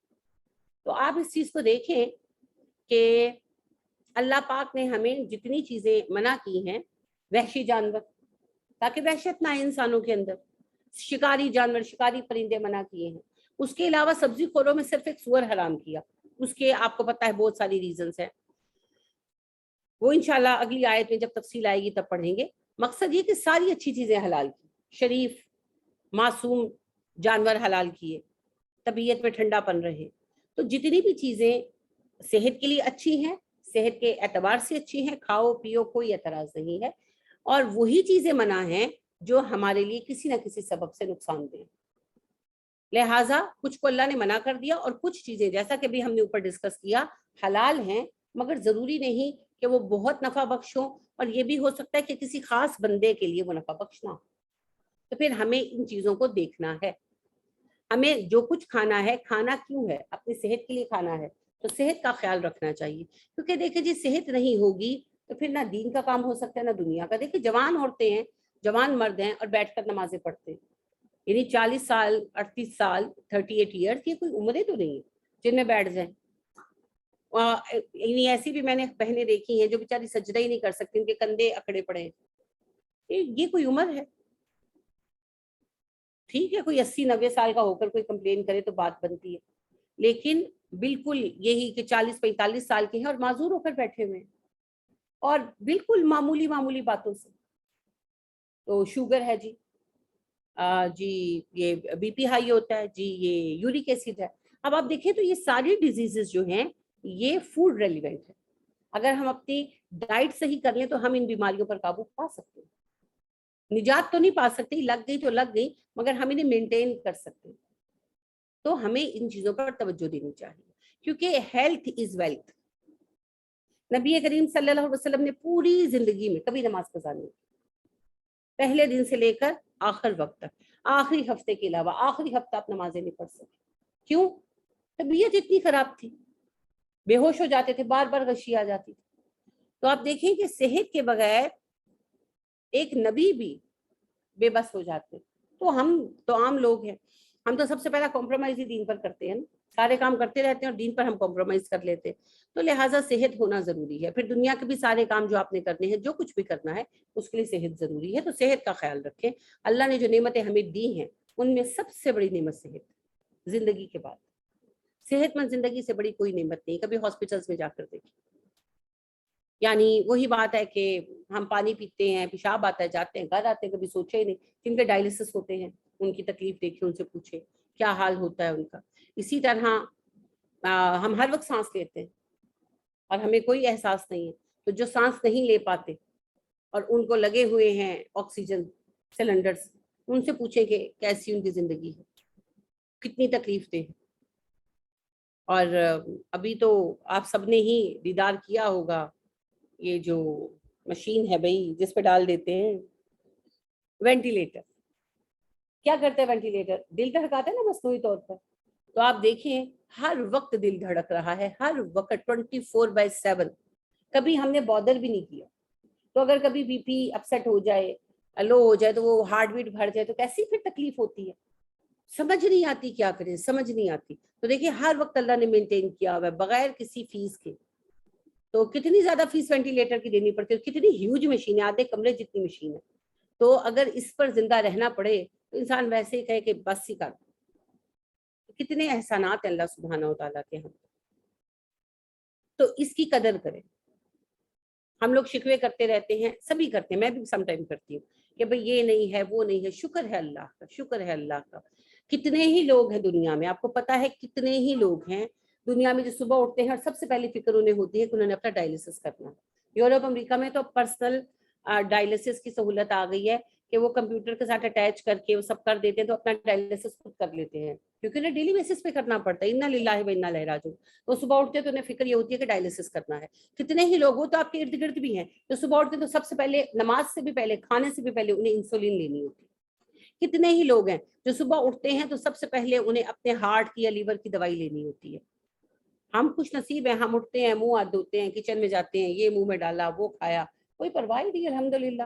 تو آپ اس چیز کو دیکھیں کہ اللہ پاک نے ہمیں جتنی چیزیں منع کی ہیں، وحشی جانور تاکہ وحشت نہ آئے انسانوں کے اندر، شکاری جانور، شکاری پرندے منع کیے ہیں، اس کے علاوہ سبزی خوروں میں صرف ایک سور حرام کیا، اس کے آپ کو پتہ ہے بہت ساری ریزنز ہیں، وہ انشاءاللہ اگلی آیت میں جب تفصیل آئے گی تب پڑھیں گے۔ مقصد یہ کہ ساری اچھی چیزیں حلال کی، شریف معصوم جانور حلال کیے، طبیعت میں ٹھنڈا پن رہے۔ تو جتنی بھی چیزیں صحت کے لیے اچھی ہیں، صحت کے اعتبار سے اچھی ہیں، کھاؤ پیو، کوئی اعتراض نہیں ہے، اور وہی چیزیں منع ہیں جو ہمارے لیے کسی نہ کسی سبب سے نقصان دیں۔ لہٰذا کچھ کو اللہ نے منع کر دیا، اور کچھ چیزیں جیسا کہ بھی ہم نے اوپر ڈسکس کیا حلال ہیں، مگر ضروری نہیں کہ وہ بہت نفع بخش ہوں، اور یہ بھی ہو سکتا ہے کہ کسی خاص بندے کے لیے وہ نفع بخش نہ ہو۔ تو پھر ہمیں ان چیزوں کو دیکھنا ہے، ہمیں جو کچھ کھانا ہے، کھانا کیوں ہے؟ اپنی صحت کے لیے کھانا ہے، تو صحت کا خیال رکھنا چاہیے، کیونکہ دیکھیں جی صحت نہیں ہوگی تو پھر نہ دین کا کام ہو سکتا ہے نہ دنیا کا۔ دیکھیں جوان عورتیں ہیں، جوان مرد ہیں اور بیٹھ کر نمازیں پڑھتے ہیں، یعنی 40 سال 38 سال 38 ایئرس، یہ کوئی عمریں تو نہیں ہے جن میں بیٹھ جائیں۔ یعنی ایسی بھی میں نے بہنیں دیکھی ہیں جو بیچاری سجدہ ہی نہیں کر سکتی، ان کے کندھے اکڑے پڑے ہیں، یہ کوئی عمر ہے؟ ٹھیک ہے کوئی 80-90 سال کا ہو کر کوئی کمپلین کرے تو بات بنتی ہے، لیکن بالکل یہی کہ 40-45 سال کے ہیں اور معذور ہو کر بیٹھے ہوئے ہیں، اور بالکل معمولی معمولی باتوں سے۔ تو شوگر ہے جی، جی یہ بی پی ہائی ہوتا ہے جی، یہ یورک ایسڈ ہے۔ اب آپ دیکھیں تو یہ ساری ڈیزیزز جو ہیں یہ فوڈ ریلیونٹ ہے، اگر ہم اپنی ڈائٹ صحیح کر لیں تو ہم ان بیماریوں پر قابو پا سکتے ہیں۔ نجات تو نہیں پا سکتے، لگ گئی تو لگ گئی، مگر ہم انہیں مینٹین کر سکتے ہیں۔ تو ہمیں ان چیزوں پر توجہ دینی چاہیے، کیونکہ ہیلتھ از ویلتھ۔ نبی کریم صلی اللہ علیہ وسلم نے پوری زندگی میں کبھی نماز قضا نہیں کی، پہلے دن سے لے کر آخر وقت تک، آخری ہفتے کے علاوہ آخری ہفتہ آپ نمازیں نہیں پڑھ سکے۔ کیوں؟ طبیعت اتنی خراب تھی، بے ہوش ہو جاتے تھے، بار بار غشی آ جاتی تھی۔ تو آپ دیکھیں کہ صحت کے بغیر ایک نبی بھی بے بس ہو جاتے۔ تو ہم تو عام لوگ ہیں، ہم تو سب سے پہلا کمپرومائز ہی دین پر کرتے ہیں نا، سارے کام کرتے رہتے ہیں اور دین پر ہم کمپرومائز کر لیتے ہیں۔ تو لہٰذا صحت ہونا ضروری ہے، پھر دنیا کے بھی سارے کام جو آپ نے کرنے ہیں، جو کچھ بھی کرنا ہے اس کے لیے صحت ضروری ہے۔ تو صحت کا خیال رکھیں۔ اللہ نے جو نعمتیں ہمیں دی ہیں ان میں سب سے بڑی نعمت صحت، زندگی کے بعد صحت مند زندگی سے بڑی کوئی نعمت نہیں۔ کبھی ہاسپٹلس میں جا کر دیکھیں، یعنی وہی بات ہے کہ ہم پانی پیتے ہیں، پیشاب آتا ہے، جاتے ہیں گھر آتے ہیں، کبھی سوچے ہی نہیں۔ جن کے ڈائلسس ہوتے ہیں ان کی تکلیف دیکھیں، ان سے پوچھیں کیا حال ہوتا ہے ان کا۔ اسی طرح ہم ہر وقت سانس لیتے ہیں اور ہمیں کوئی احساس نہیں ہے، تو جو سانس نہیں لے پاتے اور ان کو لگے ہوئے ہیں آکسیجن سلنڈرز، ان سے پوچھیں کہ کیسی ان کی زندگی ہے، کتنی تکلیف دہ ہے۔ اور ابھی تو آپ سب نے ہی دیدار کیا ہوگا یہ جو مشین ہے بھائی جس پہ ڈال دیتے ہیں وینٹیلیٹر، کیا کرتے ہیں وینٹیلیٹر؟ دل دھڑکاتا ہے نا مصنوعی طور پر۔ تو آپ دیکھیں ہر وقت دل دھڑک رہا ہے، ہر وقت 24/7، کبھی ہم نے بادر بھی نہیں کیا۔ تو اگر کبھی بی پی اپسیٹ ہو جائے، لو ہو جائے، تو وہ ہارٹ بیٹ بڑھ جائے، تو کیسی پھر تکلیف ہوتی ہے، سمجھ نہیں آتی کیا کریں، سمجھ نہیں آتی۔ تو دیکھیں ہر وقت اللہ نے مینٹین کیا ہوا ہے بغیر کسی فیس کے۔ تو کتنی زیادہ فیس وینٹیلیٹر کی دینی پڑتی ہے، کتنی ہیوج مشین ہے، آدھے کمرے جتنی مشین ہے۔ تو اگر اس پر زندہ رہنا پڑے تو انسان ویسے ہی کہے کہ بس ہی کر۔ کتنے احسانات ہیں اللہ سبحانہ و تعالیٰ کے ہم، تو اس کی قدر کریں۔ ہم لوگ شکوے کرتے رہتے ہیں, سبھی کرتے ہیں, میں بھی سم ٹائم کرتی ہوں کہ بھئی یہ نہیں ہے وہ نہیں ہے. شکر ہے اللہ کا, شکر ہے اللہ کا. کتنے ہی لوگ ہیں دنیا میں, آپ کو پتا ہے کتنے ہی لوگ ہیں دنیا میں جو صبح اٹھتے ہیں اور سب سے پہلی فکر انہیں ہوتی ہے کہ انہوں نے اپنا ڈائلسس کرنا. یورپ امریکہ میں تو پرسنل ڈائلسس کی سہولت آ گئی ہے کہ وہ کمپیوٹر کے ساتھ اٹیچ کر کے وہ سب کر دیتے ہیں, تو اپنا ڈائلسس خود کر لیتے ہیں کیونکہ انہیں ڈیلی بیسس پہ کرنا پڑتا ہے. انا للہ و انا الیہ راجعون. تو صبح اٹھتے تو انہیں فکر یہ ہوتی ہے کہ ڈائلسس کرنا ہے. کتنے ہی لوگ, وہ تو آپ کے ارد گرد بھی ہیں, جو صبح اٹھتے تو سب سے پہلے نماز سے بھی پہلے, کھانے سے بھی پہلے انہیں انسولین لینی ہوتی ہے. کتنے ہی لوگ ہیں جو صبح اٹھتے ہیں تو سب سے پہلے انہیں اپنے ہارٹ کی یا لیور کی دوائی لینی ہوتی ہے. ہم خوش نصیب ہیں, ہم اٹھتے ہیں, منہ ہاتھ دھوتے ہیں, کچن میں جاتے ہیں, یہ منہ میں ڈالا, وہ کھایا, کوئی پرواہ نہیں, الحمدللہ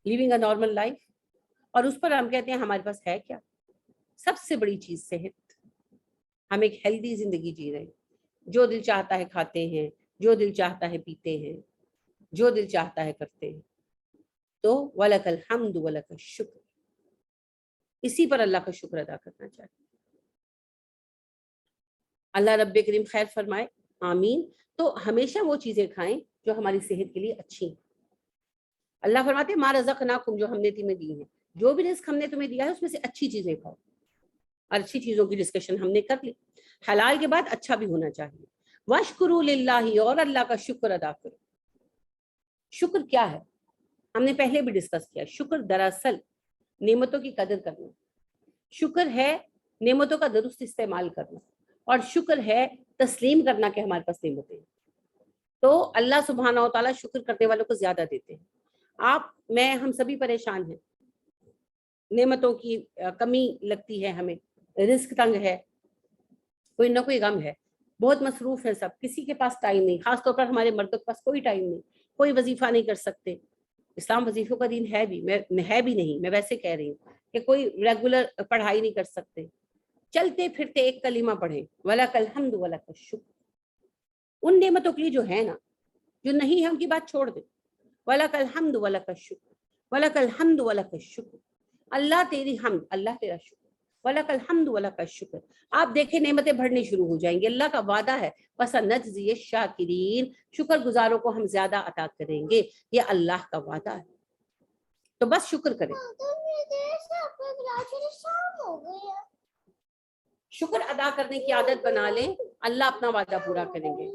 لیونگ اے نارمل لائف. اور اس پر ہم کہتے ہیں ہمارے پاس ہے کیا؟ سب سے بڑی چیز صحت. ہم ایک ہیلدی زندگی جی رہے ہیں, جو دل چاہتا ہے کھاتے ہیں, جو دل چاہتا ہے پیتے ہیں, جو دل چاہتا ہے کرتے ہیں. تو وَلَكَ الْحَمْدُ وَلَكَ الشُّكْرُ, اسی پر اللہ کا شکر ادا کرنا چاہیے. اللہ رب کریم خیر فرمائے, آمین. تو ہمیشہ وہ چیزیں کھائیں جو ہماری صحت کے لیے اچھی ہیں. اللہ فرماتے ہیں ما رزقناکم, جو ہم نے تمہیں دی ہیں, جو بھی رزق ہم نے تمہیں دیا ہے اس میں سے اچھی چیزیں کھاؤ. اور اچھی چیزوں کی ڈسکشن ہم نے کر لی, حلال کے بعد اچھا بھی ہونا چاہیے. واشکروا للہ, اور اللہ کا شکر ادا کرو. شکر کیا ہے ہم نے پہلے بھی ڈسکس کیا. شکر دراصل نعمتوں کی قدر کرنا, شکر ہے نعمتوں کا درست استعمال کرنا, اور شکر ہے تسلیم کرنا کہ ہمارے پاس نعمتیں ہیں. تو اللہ سبحانہ و تعالیٰ شکر کرنے والوں کو زیادہ دیتے ہیں. آپ میں ہم سبھی پریشان ہیں, نعمتوں کی کمی لگتی ہے ہمیں, رزق تنگ ہے, کوئی نہ کوئی غم ہے, بہت مصروف ہے سب, کسی کے پاس ٹائم نہیں. خاص طور پر ہمارے مردوں کے پاس کوئی ٹائم نہیں, کوئی وظیفہ نہیں کر سکتے. اسلام وظیفوں کا دین ہے بھی نہیں, میں ویسے کہہ رہی ہوں کہ کوئی ریگولر پڑھائی نہیں کر سکتے. چلتے پھرتے ایک کلمہ پڑھیں, وَلَكَ الْحَمْدُ وَلَكَ الشُّكْرُ. ان نعمتوں کے لیے جو ہے نا, جو نہیں ہے ان کی بات چھوڑ دیں. وَلَكَ الْحَمْدُ وَلَكَ الشُّكْرُ, وَلَكَ الْحَمْدُ وَلَكَ الشُّكْرُ. اللہ تیری حمد, اللہ تیرا شکر. وَلَكَ الْحَمْدُ وَلَكَ الشُّكْرُ. آپ دیکھیں نعمتیں بڑھنی شروع ہو جائیں گے. اللہ کا وعدہ ہے وَسَنَجْزِيِ الشَّاكِرِينَ, شکر گزاروں کو ہم زیادہ عطا کریں گے, یہ اللہ کا وعدہ ہے. تو بس شکر کریں. شکر ادا کرنے کی عادت بنا لیں, اللہ اپنا وعدہ پورا کریں گے.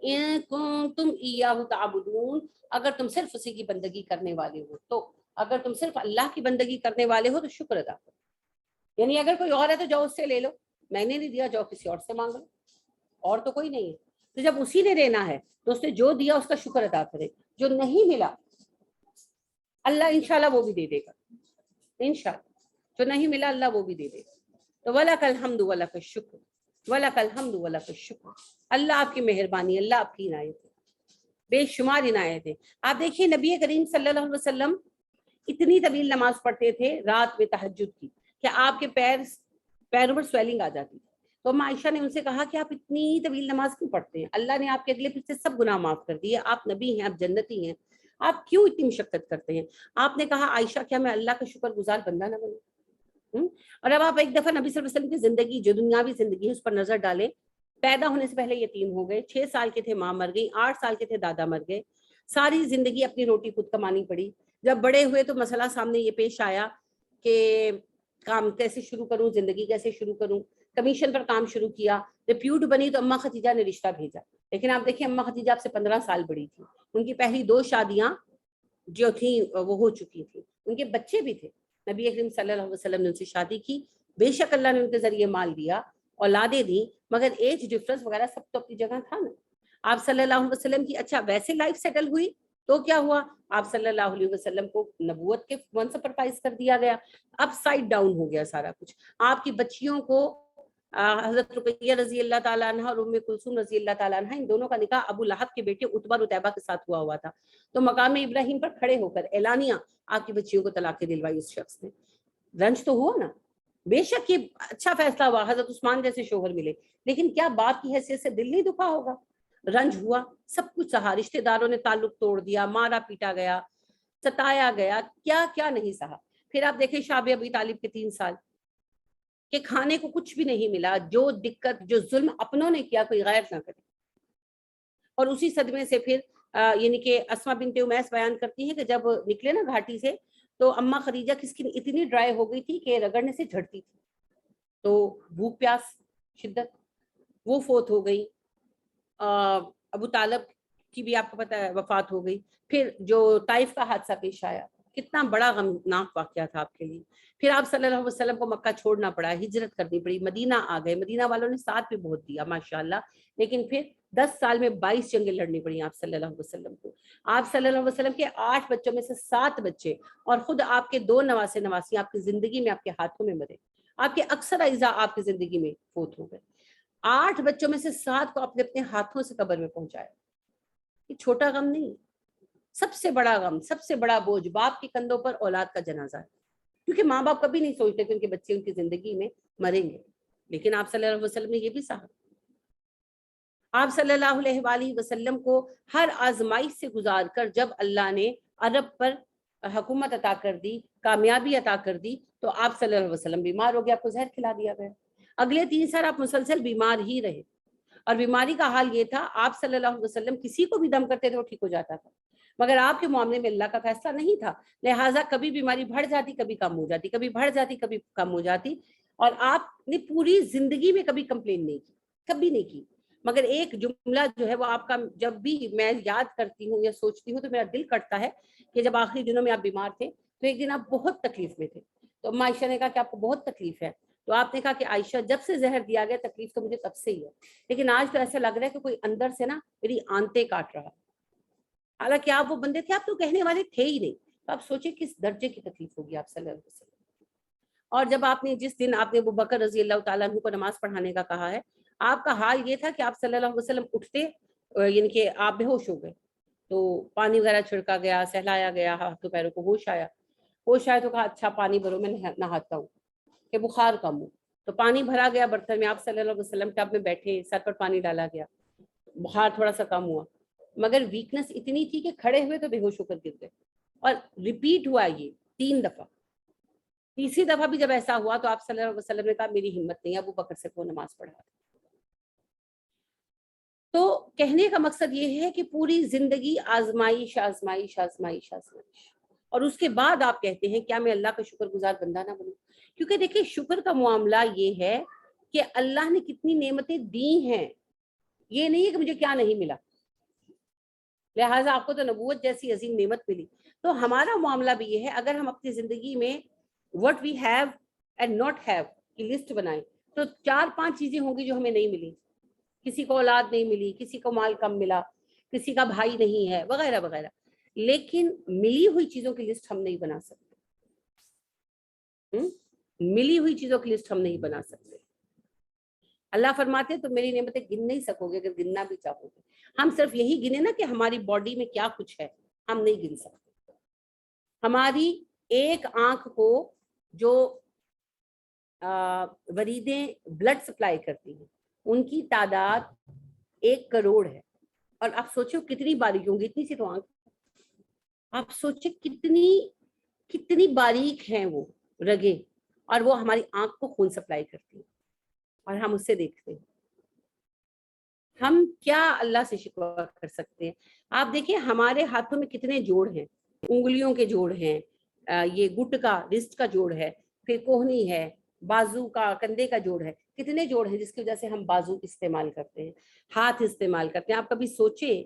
ان کنتم ایاہ تعبدون, اگر تم صرف اسی کی بندگی کرنے والے ہو, تو اگر تم صرف اللہ کی بندگی کرنے والے ہو تو شکر ادا کرو. یعنی اگر کوئی اور ہے تو جاؤ اس سے لے لو, میں نے نہیں دیا جاؤ کسی اور سے مانگ لو, اور تو کوئی نہیں ہے. تو جب اسی نے دینا ہے تو اس نے جو دیا اس کا شکر ادا کرے. جو نہیں ملا اللہ انشاءاللہ وہ بھی دے دے گا, انشاءاللہ. جو نہیں ملا اللہ وہ بھی دے دے گا. تو وَلَكَ الْحَمْدُ وَلَكَ الشُّكْرُ, وَلَكَ الْحَمْدُ وَلَكَ الشُّكْرُ. اللہ آپ کی مہربانی, اللہ آپ کی عنایت ہے, بے شمار عنایت ہے. آپ دیکھیے نبی کریم صلی اللہ علیہ وسلم اتنی طویل نماز پڑھتے تھے رات میں تہجد کی کہ آپ کے پیروں پر سویلنگ آ جاتی تھی. تو عائشہ نے ان سے کہا کہ آپ اتنی طویل نماز کیوں پڑھتے ہیں؟ اللہ نے آپ کے اگلے پیچھے سب گناہ معاف کر دیے, آپ نبی ہیں, آپ جنتی ہیں, آپ کیوں اتنی مشقت کرتے ہیں؟ آپ نے کہا عائشہ کیا میں اللہ کا شکر گزار بندہ نہ بنوں؟ اور اب آپ ایک دفعہ نبی صلی اللہ علیہ وسلم کی زندگی, جو دنیاوی زندگی ہے, اس پر نظر ڈالیں. پیدا ہونے سے پہلے یتیم ہو گئے, 6 سال کے تھے ماں مر گئی, 8 سال کے تھے دادا مر گئے, ساری زندگی اپنی روٹی خود کمانی پڑی. جب بڑے ہوئے تو مسئلہ سامنے یہ پیش آیا کہ کام کیسے شروع کروں, زندگی کیسے شروع کروں. کمیشن پر کام شروع کیا, ریپیوٹ بنی تو اماں خدیجہ نے رشتہ بھیجا. لیکن آپ دیکھیں اماں خدیجہ آپ سے 15 سال بڑی تھی, ان کی پہلی 2 شادیاں جو تھیں وہ ہو چکی تھیں, ان کے بچے بھی تھے. نبی اکرم صلی اللہ علیہ وسلم نے ان سے شادی کی, بے شک اللہ نے ان کے ذریعے مال دیا, اولادیں دیں, مگر ایج ڈفرنس وغیرہ سب تو اپنی جگہ تھا نا. آپ صلی اللہ علیہ وسلم کی اچھا ویسے لائف سیٹل ہوئی تو کیا ہوا, آپ صلی اللہ علیہ وسلم کو نبوت کے منصب پر فائز کر دیا گیا, اب سائڈ ڈاؤن ہو گیا سارا کچھ. آپ کی بچیوں کو حضرت رقیہ رضی اللہ تعالیٰ عنہ اور ام کلثوم رضی اللہ تعالیٰ عنہ, ان دونوں کا نکاح ابو لہب کے بیٹے عتبہ رتیبہ کے ساتھ ہوا تھا. تو مقام ابراہیم پر کھڑے ہو کر اعلانیہ آپ کی بچیوں کو طلاق دلوائی اس شخص نے. رنج تو ہوا نا, بے شک یہ اچھا فیصلہ ہوا, حضرت عثمان جیسے شوہر ملے, لیکن کیا باپ کی حیثیت سے دل نہیں دکھا ہوگا؟ رنج ہوا, سب کچھ سہا, رشتہ داروں نے تعلق توڑ دیا, مارا پیٹا گیا, ستایا گیا, کیا کیا نہیں سہا. پھر آپ دیکھیں شاب ابی طالب کے 3 سال کہ کھانے کو کچھ بھی نہیں ملا, جو دقت جو ظلم اپنوں نے کیا کوئی غیر نہ کرے. اور اسی صدمے سے پھر یعنی کہ اسما بنت امیس بیان کرتی ہیں کہ جب نکلے نا گھاٹی سے تو اماں خدیجہ کی سکن اتنی ڈرائی ہو گئی تھی کہ رگڑنے سے جھڑتی تھی، تو بھوک پیاس شدت، وہ فوت ہو گئی. ابو طالب کی بھی آپ کو پتہ ہے وفات ہو گئی. پھر جو طائف کا حادثہ پیش آیا، کتنا بڑا غمناک واقعہ تھا آپ کے لیے. پھر آپ صلی اللہ علیہ وسلم کو مکہ چھوڑنا پڑا، ہجرت کرنی پڑی، مدینہ آ گئے. مدینہ والوں نے ساتھ بھی بہت دیا ماشاءاللہ، لیکن پھر 10 سال میں 22 جنگیں لڑنی پڑی آپ صلی اللہ علیہ وسلم کو. آپ صلی اللہ علیہ وسلم کے 8 بچوں میں سے 7 بچے اور خود آپ کے 2 نواسے نواسی آپ کی زندگی میں آپ کے ہاتھوں میں مرے. آپ کے اکثر اعزاء آپ کی زندگی میں فوت ہو گئے. 8 بچوں میں سے 7 کو آپ نے اپنے ہاتھوں سے قبر میں پہنچایا. یہ چھوٹا غم نہیں، سب سے بڑا غم، سب سے بڑا بوجھ باپ کے کندھوں پر اولاد کا جنازہ ہے. کیونکہ ماں باپ کبھی نہیں سوچتے کہ ان کے بچے ان کی زندگی میں مریں گے، لیکن آپ صلی اللہ علیہ وسلم نے یہ بھی سہا. آپ صلی اللہ علیہ وآلہ وسلم کو ہر آزمائش سے گزار کر جب اللہ نے عرب پر حکومت عطا کر دی، کامیابی عطا کر دی، تو آپ صلی اللہ علیہ وسلم بیمار ہو گیا، آپ کو زہر کھلا دیا گیا. اگلے 3 سال آپ مسلسل بیمار ہی رہے، اور بیماری کا حال یہ تھا آپ صلی اللہ علیہ وسلم کسی کو بھی دم کرتے تھے وہ ٹھیک ہو جاتا تھا، مگر آپ کے معاملے میں اللہ کا فیصلہ نہیں تھا. لہٰذا کبھی بیماری بڑھ جاتی، کبھی کم ہو جاتی، کبھی بڑھ جاتی، کبھی کم ہو جاتی. اور آپ نے پوری زندگی میں کبھی کمپلین نہیں کی، کبھی نہیں کی. مگر ایک جملہ جو ہے وہ آپ کا جب بھی میں یاد کرتی ہوں یا سوچتی ہوں تو میرا دل کٹتا ہے کہ جب آخری دنوں میں آپ بیمار تھے تو ایک دن آپ بہت تکلیف میں تھے. تو اما عائشہ نے کہا کہ آپ کو بہت تکلیف ہے، تو آپ نے کہا کہ عائشہ جب سے زہر دیا گیا تکلیف تو مجھے تب سے ہی ہے، لیکن آج تو ایسا لگ رہا ہے کہ کوئی اندر سے نا میری آنتیں کاٹ رہا. حالانکہ آپ وہ بندے تھے، آپ تو کہنے والے تھے ہی نہیں. تو آپ سوچیں کس درجے کی تکلیف ہوگی آپ صلی اللہ علیہ وسلم. اور جب آپ نے جس دن آپ نے ابو بکر رضی اللہ تعالیٰ عنہ کو نماز پڑھانے کا کہا ہے، آپ کا حال یہ تھا کہ آپ صلی اللہ علیہ وسلم اٹھتے یعنی کہ آپ بے ہوش ہو گئے، تو پانی وغیرہ چھڑکا گیا، سہلایا گیا، ہاتھوں پیروں کو ہوش آیا. ہوش آیا تو کہا اچھا پانی بھرو میں نہاتا ہوں کہ بخار کم ہو. تو پانی بھرا گیا برتن میں، آپ صلی اللہ علیہ وسلم ٹب میں بیٹھے، سر پر پانی ڈالا گیا، بخار تھوڑا سا کم ہوا، مگر ویکنس اتنی تھی کہ کھڑے ہوئے تو بے ہوش ہو کر گر گئے. اور ریپیٹ ہوا یہ 3 دفعہ. تیسری دفعہ بھی جب ایسا ہوا تو آپ صلی اللہ علیہ وسلم نے کہا میری ہمت نہیں، ابو بکر سے کو نماز پڑھا. تو کہنے کا مقصد یہ ہے کہ پوری زندگی آزمائش آزمائش آزمائش آزمائش، اور اس کے بعد آپ کہتے ہیں کیا میں اللہ کا شکر گزار بندہ نہ بنوں. کیونکہ دیکھیں شکر کا معاملہ یہ ہے کہ اللہ نے کتنی نعمتیں دی ہیں، یہ نہیں ہے کہ مجھے کیا نہیں ملا. لہٰذا آپ کو تو نبوت جیسی عظیم نعمت ملی. تو ہمارا معاملہ بھی یہ ہے، اگر ہم اپنی زندگی میں what we have and not have کی لسٹ بنائیں تو 4-5 چیزیں ہوں گی جو ہمیں نہیں ملی. کسی کو اولاد نہیں ملی، کسی کو مال کم ملا، کسی کا بھائی نہیں ہے، وغیرہ وغیرہ. لیکن ملی ہوئی چیزوں کی لسٹ ہم نہیں بنا سکتے. ملی ہوئی چیزوں کی لسٹ ہم نہیں بنا سکتے. اللہ فرماتے ہیں تو میری نعمتیں گن نہیں سکو گے اگر گننا بھی چاہو گے. ہم صرف یہی گنے نا کہ ہماری باڈی میں کیا کچھ ہے، ہم نہیں گن سکتے. ہماری ایک آنکھ کو جو وریدیں بلڈ سپلائی کرتی ہیں ان کی تعداد 1 کروڑ ہے. اور آپ سوچو کتنی باریک ہوں گی، اتنی سی تو آنکھ. آپ سوچیں کتنی باریک ہیں وہ رگیں، اور وہ ہماری آنکھ کو خون سپلائی کرتی ہیں اور ہم اسے دیکھتے ہیں. ہم کیا اللہ سے شکوہ کر سکتے ہیں؟ آپ دیکھیں ہمارے ہاتھوں میں کتنے جوڑ ہیں، انگلیوں کے جوڑ ہیں، یہ گٹ کا رسٹ کا جوڑ ہے، پھر کوہنی ہے، بازو کا کندھے کا جوڑ ہے. کتنے جوڑ ہیں جس کی وجہ سے ہم بازو استعمال کرتے ہیں، ہاتھ استعمال کرتے ہیں. آپ کبھی سوچیں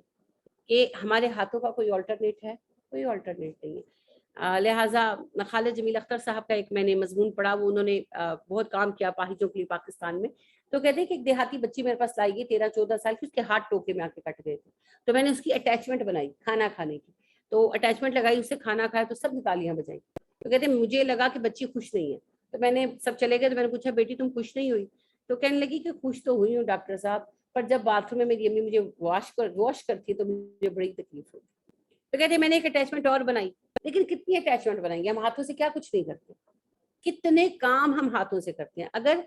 کہ ہمارے ہاتھوں کا کوئی آلٹرنیٹ ہے؟ کوئی آلٹرنیٹ نہیں ہے. لہٰذا خالد جمیل اختر صاحب کا ایک میں نے مضمون پڑھا، وہ انہوں نے بہت کام کیا پاہیجوں کے لیے پاکستان میں. تو کہتے ہیں کہ ایک دیہاتی بچی میرے پاس لائی گئی 13-14 سال کی، اس کے ہاتھ ٹوکے میں آ کے کٹ گئے تھے. تو میں نے اس کی اٹیچمنٹ بنائی کھانا کھانے کی، تو اٹیچمنٹ لگائی، اس سے کھانا کھایا تو سب نے تالیاں بجائی. تو کہتے ہیں مجھے لگا کہ بچی خوش نہیں ہے. تو میں نے سب چلے گئے تو میں نے پوچھا بیٹی تم خوش نہیں ہوئی؟ تو کہنے لگی کہ خوش تو ہوئی ہوں ڈاکٹر صاحب، پر جب باتھ روم میں میری امی مجھے واش کرتی تو مجھے بڑی تکلیف ہوتی. تو کہتے ہیں میں نے ایک اٹیچمنٹ اور بنائی. لیکن کتنی اٹیچمنٹ بنائیں گے، ہم ہاتھوں سے کیا کچھ نہیں کرتے. کتنے کام ہم ہاتھوں سے کرتے ہیں. اگر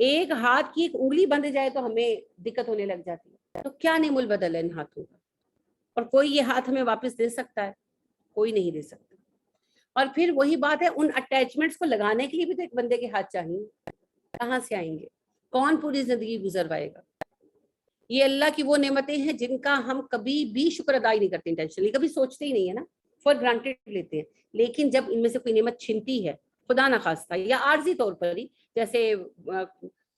ایک ہاتھ کی ایک انگلی بند جائے تو ہمیں دقت ہونے لگ جاتی ہے. تو کیا نعم البدل ہے ان ہاتھوں کا، اور کوئی یہ ہاتھ ہمیں واپس دے سکتا ہے؟ کوئی نہیں دے سکتا. اور پھر وہی بات ہے، ان اٹیچمنٹس کو لگانے کے لیے بھی تو ایک بندے کے ہاتھ چاہیے. کہاں سے آئیں گے؟ کون پوری زندگی گزروائے گا؟ یہ اللہ کی وہ نعمتیں ہیں جن کا ہم کبھی بھی شکر ادا ہی نہیں کرتے انٹینشنلی, کبھی سوچتے ہی نہیں ہے نا, فار گرانٹیڈ لیتے ہیں. لیکن جب ان میں سے کوئی نعمت چھنتی ہے خدا نخواستہ یا عارضی طور پر ہی, جیسے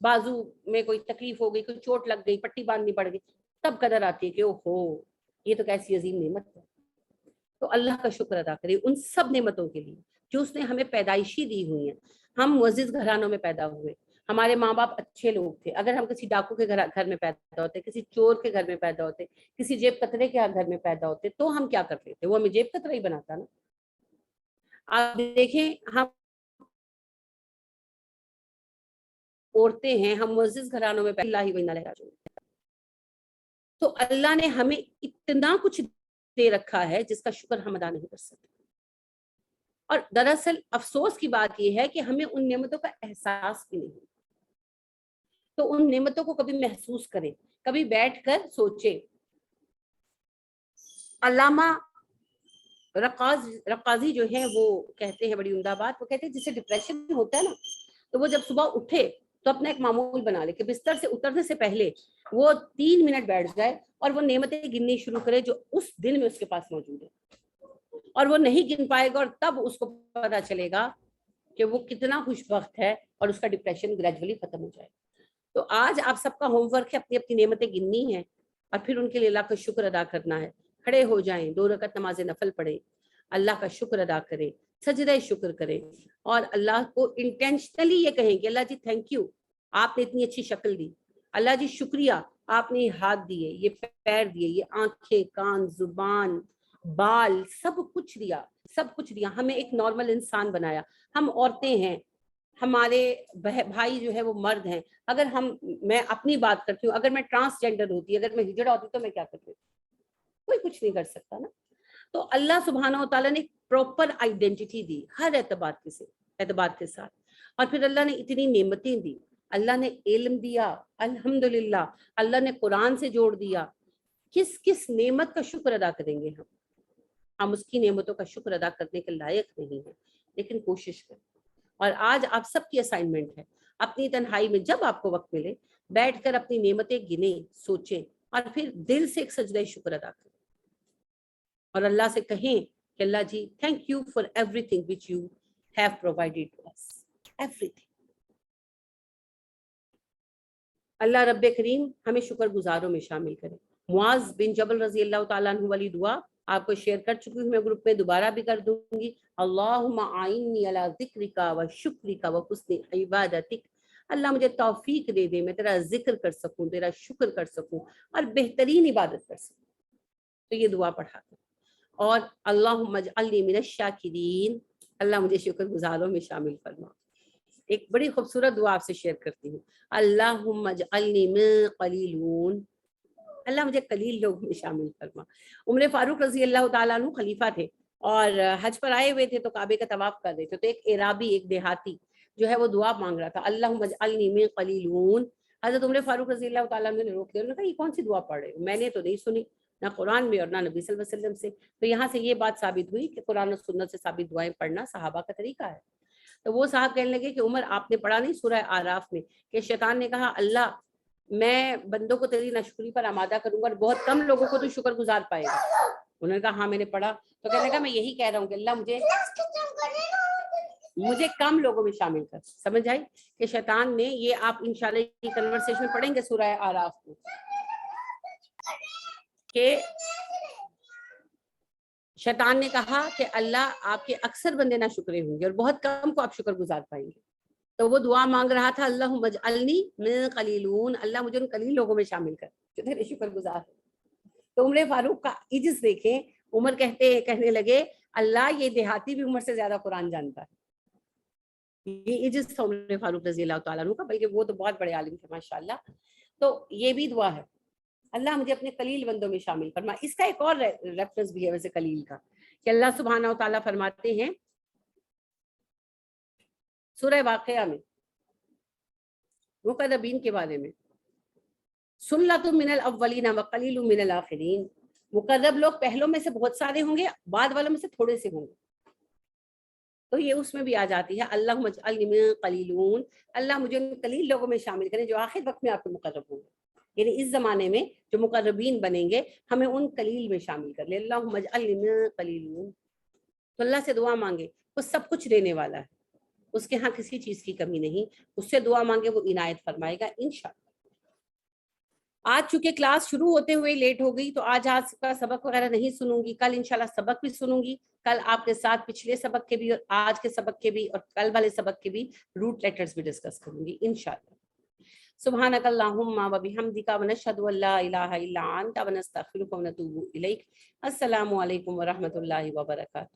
بازو میں کوئی تکلیف ہو گئی, کوئی چوٹ لگ گئی, پٹی باندھنی پڑ گئی, تب قدر آتی ہے کہ اوہو یہ تو کیسی عظیم نعمت ہے. تو اللہ کا شکر ادا کریں ان سب نعمتوں کے لیے جو اس نے ہمیں پیدائشی دی ہوئی ہیں. ہم معزز گھرانوں میں پیدا ہوئے, ہمارے ماں باپ اچھے لوگ تھے. اگر ہم کسی ڈاکو کے گھر میں پیدا ہوتے, کسی چور کے گھر میں پیدا ہوتے, کسی جیب کترے کے گھر میں پیدا ہوتے, تو ہم کیا کرتے تھے؟ وہ ہمیں جیب کترا ہی بناتا نا. آپ دیکھیں ہم عورتیں ہیں, ہم معزز گھرانوں میں پیدا ہی تو اللہ نے ہمیں اتنا کچھ دے رکھا ہے جس کا شکر ہم ادا نہیں کر سکتے. اور دراصل افسوس کی بات یہ ہے کہ ہمیں ان نعمتوں کا احساس بھی نہیں. تو ان نعمتوں کو کبھی محسوس کریں, کبھی بیٹھ کر سوچیں. علامہ رقاضی جو ہیں وہ کہتے ہیں بڑی عمدہ بات, وہ کہتے ہیں جسے ڈپریشن ہوتا ہے نا, تو وہ جب صبح اٹھے تو اپنا ایک معمول بنا لے کہ بستر سے اترنے سے پہلے وہ 3 منٹ بیٹھ جائے اور وہ نعمتیں گننی شروع کرے جو اس دن میں اس کے پاس موجود ہے. اور وہ نہیں گن پائے گا اور تب اس کو پتا چلے گا کہ وہ کتنا خوش بخت ہے, اور اس کا ڈپریشن گریجولی ختم ہو جائے. تو آج آپ سب کا ہوم ورک ہے اپنی اپنی نعمتیں گننی ہیں اور پھر ان کے لیے اللہ کا شکر ادا کرنا ہے. کھڑے ہو جائیں, 2 رکعت نماز نفل پڑھیں, اللہ کا شکر ادا کریں, سجدہ شکر کریں, اور اللہ کو انٹینشنلی یہ کہیں کہ اللہ جی تھینک یو, آپ نے اتنی اچھی شکل دی. اللہ جی شکریہ, آپ نے یہ ہاتھ دیے, یہ پیر دیے, یہ آنکھیں, کان, زبان, بال, سب کچھ دیا, سب کچھ دیا. ہمیں ایک نارمل انسان بنایا. ہم عورتیں ہیں, ہمارے بھائی جو ہے وہ مرد ہیں. اگر میں اپنی بات کرتی ہوں, اگر میں ٹرانسجینڈر ہوتی, اگر میں ہجڑا ہوتی تو میں کیا کرتی؟ کوئی کچھ نہیں کر سکتا نا. تو اللہ سبحانہ و تعالیٰ نے پراپر آئیڈینٹی دی ہر اعتبار کے ساتھ. اور پھر اللہ نے اتنی نعمتیں دی, اللہ نے علم دیا, الحمدللہ, اللہ نے قرآن سے جوڑ دیا. کس نعمت کا شکر ادا کریں گے ہم اس کی نعمتوں کا شکر ادا کرنے کے لائق نہیں ہیں, لیکن کوشش کریں. اور آج آپ سب کی اسائنمنٹ ہے, اپنی تنہائی میں جب آپ کو وقت ملے بیٹھ کر اپنی نعمتیں گنیں, سوچیں, اور پھر دل سے ایک سجدہ شکر ادا کریں اور اللہ سے کہیں کہ Allah ji thank you for everything which you have provided to us, everything. Allah رب کریم ہمیں شکر گزاروں میں شامل کرے. معاذ بن جبل رضی اللہ تعالیٰ عنہ والی دعا آپ کو شیئر کر چکی ہوں میں گروپ میں, دوبارہ بھی کر دوں گی. اللہم اعنی علی ذکرک و شکرک و حسن عبادتک. اللہ مجھے توفیق دے دے, میں تیرا ذکر کر سکوں, تیرا شکر کر سکوں, اور بہترین عبادت کر سکوں. تو یہ دعا پڑھا کر. اور اللہم اجعلنی من الشاکرین, اللہ مجھے شکر گزاروں میں شامل فرما. ایک بڑی خوبصورت دعا آپ سے شیئر کرتی ہوں. اللہم اجعلنی من قلیلون, اللہ مجھے قلیل لوگ میں شامل فرما. عمر فاروق رضی اللہ تعالیٰ عنہ خلیفہ تھے اور حج پر آئے ہوئے تھے تو کعبے کا طواف کر رہے تھے. تو ایک عرابی, ایک دیہاتی جو ہے وہ دعا مانگ رہا تھا, اللہم اجعلنی من قلیلون. حضرت عمر فاروق رضی اللہ تعالیٰ عنہ نے روک دیا, انہوں نے کہا یہ کون سی دعا پڑھ رہے ہو, میں نے تو نہیں سنی نہ قرآن میں اور نہ نبی صلی اللہ علیہ وسلم سے. تو یہاں سے یہ بات ثابت ہوئی کہ قرآن و سنت سے ثابت دعائیں پڑھنا صحابہ کا طریقہ ہے. تو وہ صاحب کہنے لگے کہ عمر آپ نے پڑھا نہیں سورہ آراف میں کہ شیطان نے کہا اللہ میں بندوں کو تیری ناشکری پر آمادہ کروں گا اور بہت کم لوگوں کو تو شکر گزار پائے گا. انہوں نے کہا ہاں میں نے پڑھا. تو کہنے لگا میں یہی کہہ رہا ہوں کہ اللہ مجھے کم لوگوں میں شامل کر. سمجھ آئی کہ شیطان نے یہ آپ انشاءاللہ یہ کنورسیشن میں پڑھیں گے سورہ آراف کو کہ شیطان نے کہا کہ اللہ آپ کے اکثر بندے نہ شکرے ہوں گے اور بہت کم کو آپ شکر گزار پائیں گے. تو وہ دعا مانگ رہا تھا اللہم اجعلنی من قلیلون, اللہ مجھے ان قلیل لوگوں میں شامل کر جو تیرے شکر گزار. تو عمر فاروق کا عجز دیکھیں, عمر کہنے لگے اللہ یہ دیہاتی بھی عمر سے زیادہ قرآن جانتا ہے. یہ عجز تھا عمر فاروق رضی اللہ تعالیٰ عنہ کا, بلکہ وہ تو بہت بڑے عالم تھے ماشاءاللہ. تو یہ بھی دعا ہے اللہ مجھے اپنے قلیل بندوں میں شامل فرما. اس کا ایک اور ریفرنس بھی ہے ویسے قلیل کا کہ اللہ سبحانہ و تعالیٰ فرماتے ہیں سورہ واقعہ میں مقربین کے بارے میں, سلۃ من الاولین وقلیل من الاخرین. مقرب لوگ پہلوں میں سے بہت سارے ہوں گے, بعد والوں میں سے تھوڑے سے ہوں گے. تو یہ اس میں بھی آ جاتی ہے اللہم اجعلنی من قلیلون, اللہ مجھے ان قلیل لوگوں میں شامل کریں جو آخر وقت میں آپ کے مقرب ہوں گے. یعنی اس زمانے میں جو مقربین بنیں گے ہمیں ان قلیل میں شامل کر لے. اللہم اجعلنا قلیلون. تو اللہ سے دعا مانگے, وہ سب کچھ دینے والا ہے, اس کے ہاں کسی چیز کی کمی نہیں, اس سے دعا مانگے وہ عنایت فرمائے گا انشاءاللہ. آج چونکہ کلاس شروع ہوتے ہوئے لیٹ ہو گئی تو آج کا سبق وغیرہ نہیں سنوں گی, کل انشاءاللہ سبق بھی سنوں گی. کل آپ کے ساتھ پچھلے سبق کے بھی اور آج کے سبق کے بھی اور کل والے سبق کے بھی روٹ لیٹرز بھی ڈسکس کروں گی انشاءاللہ. سبحانک اللہم و بحمدک ونشہد ان لا الہ الا انت ونستغفرک ونتوب الیک. السلام علیکم ورحمۃ اللہ وبرکاتہ.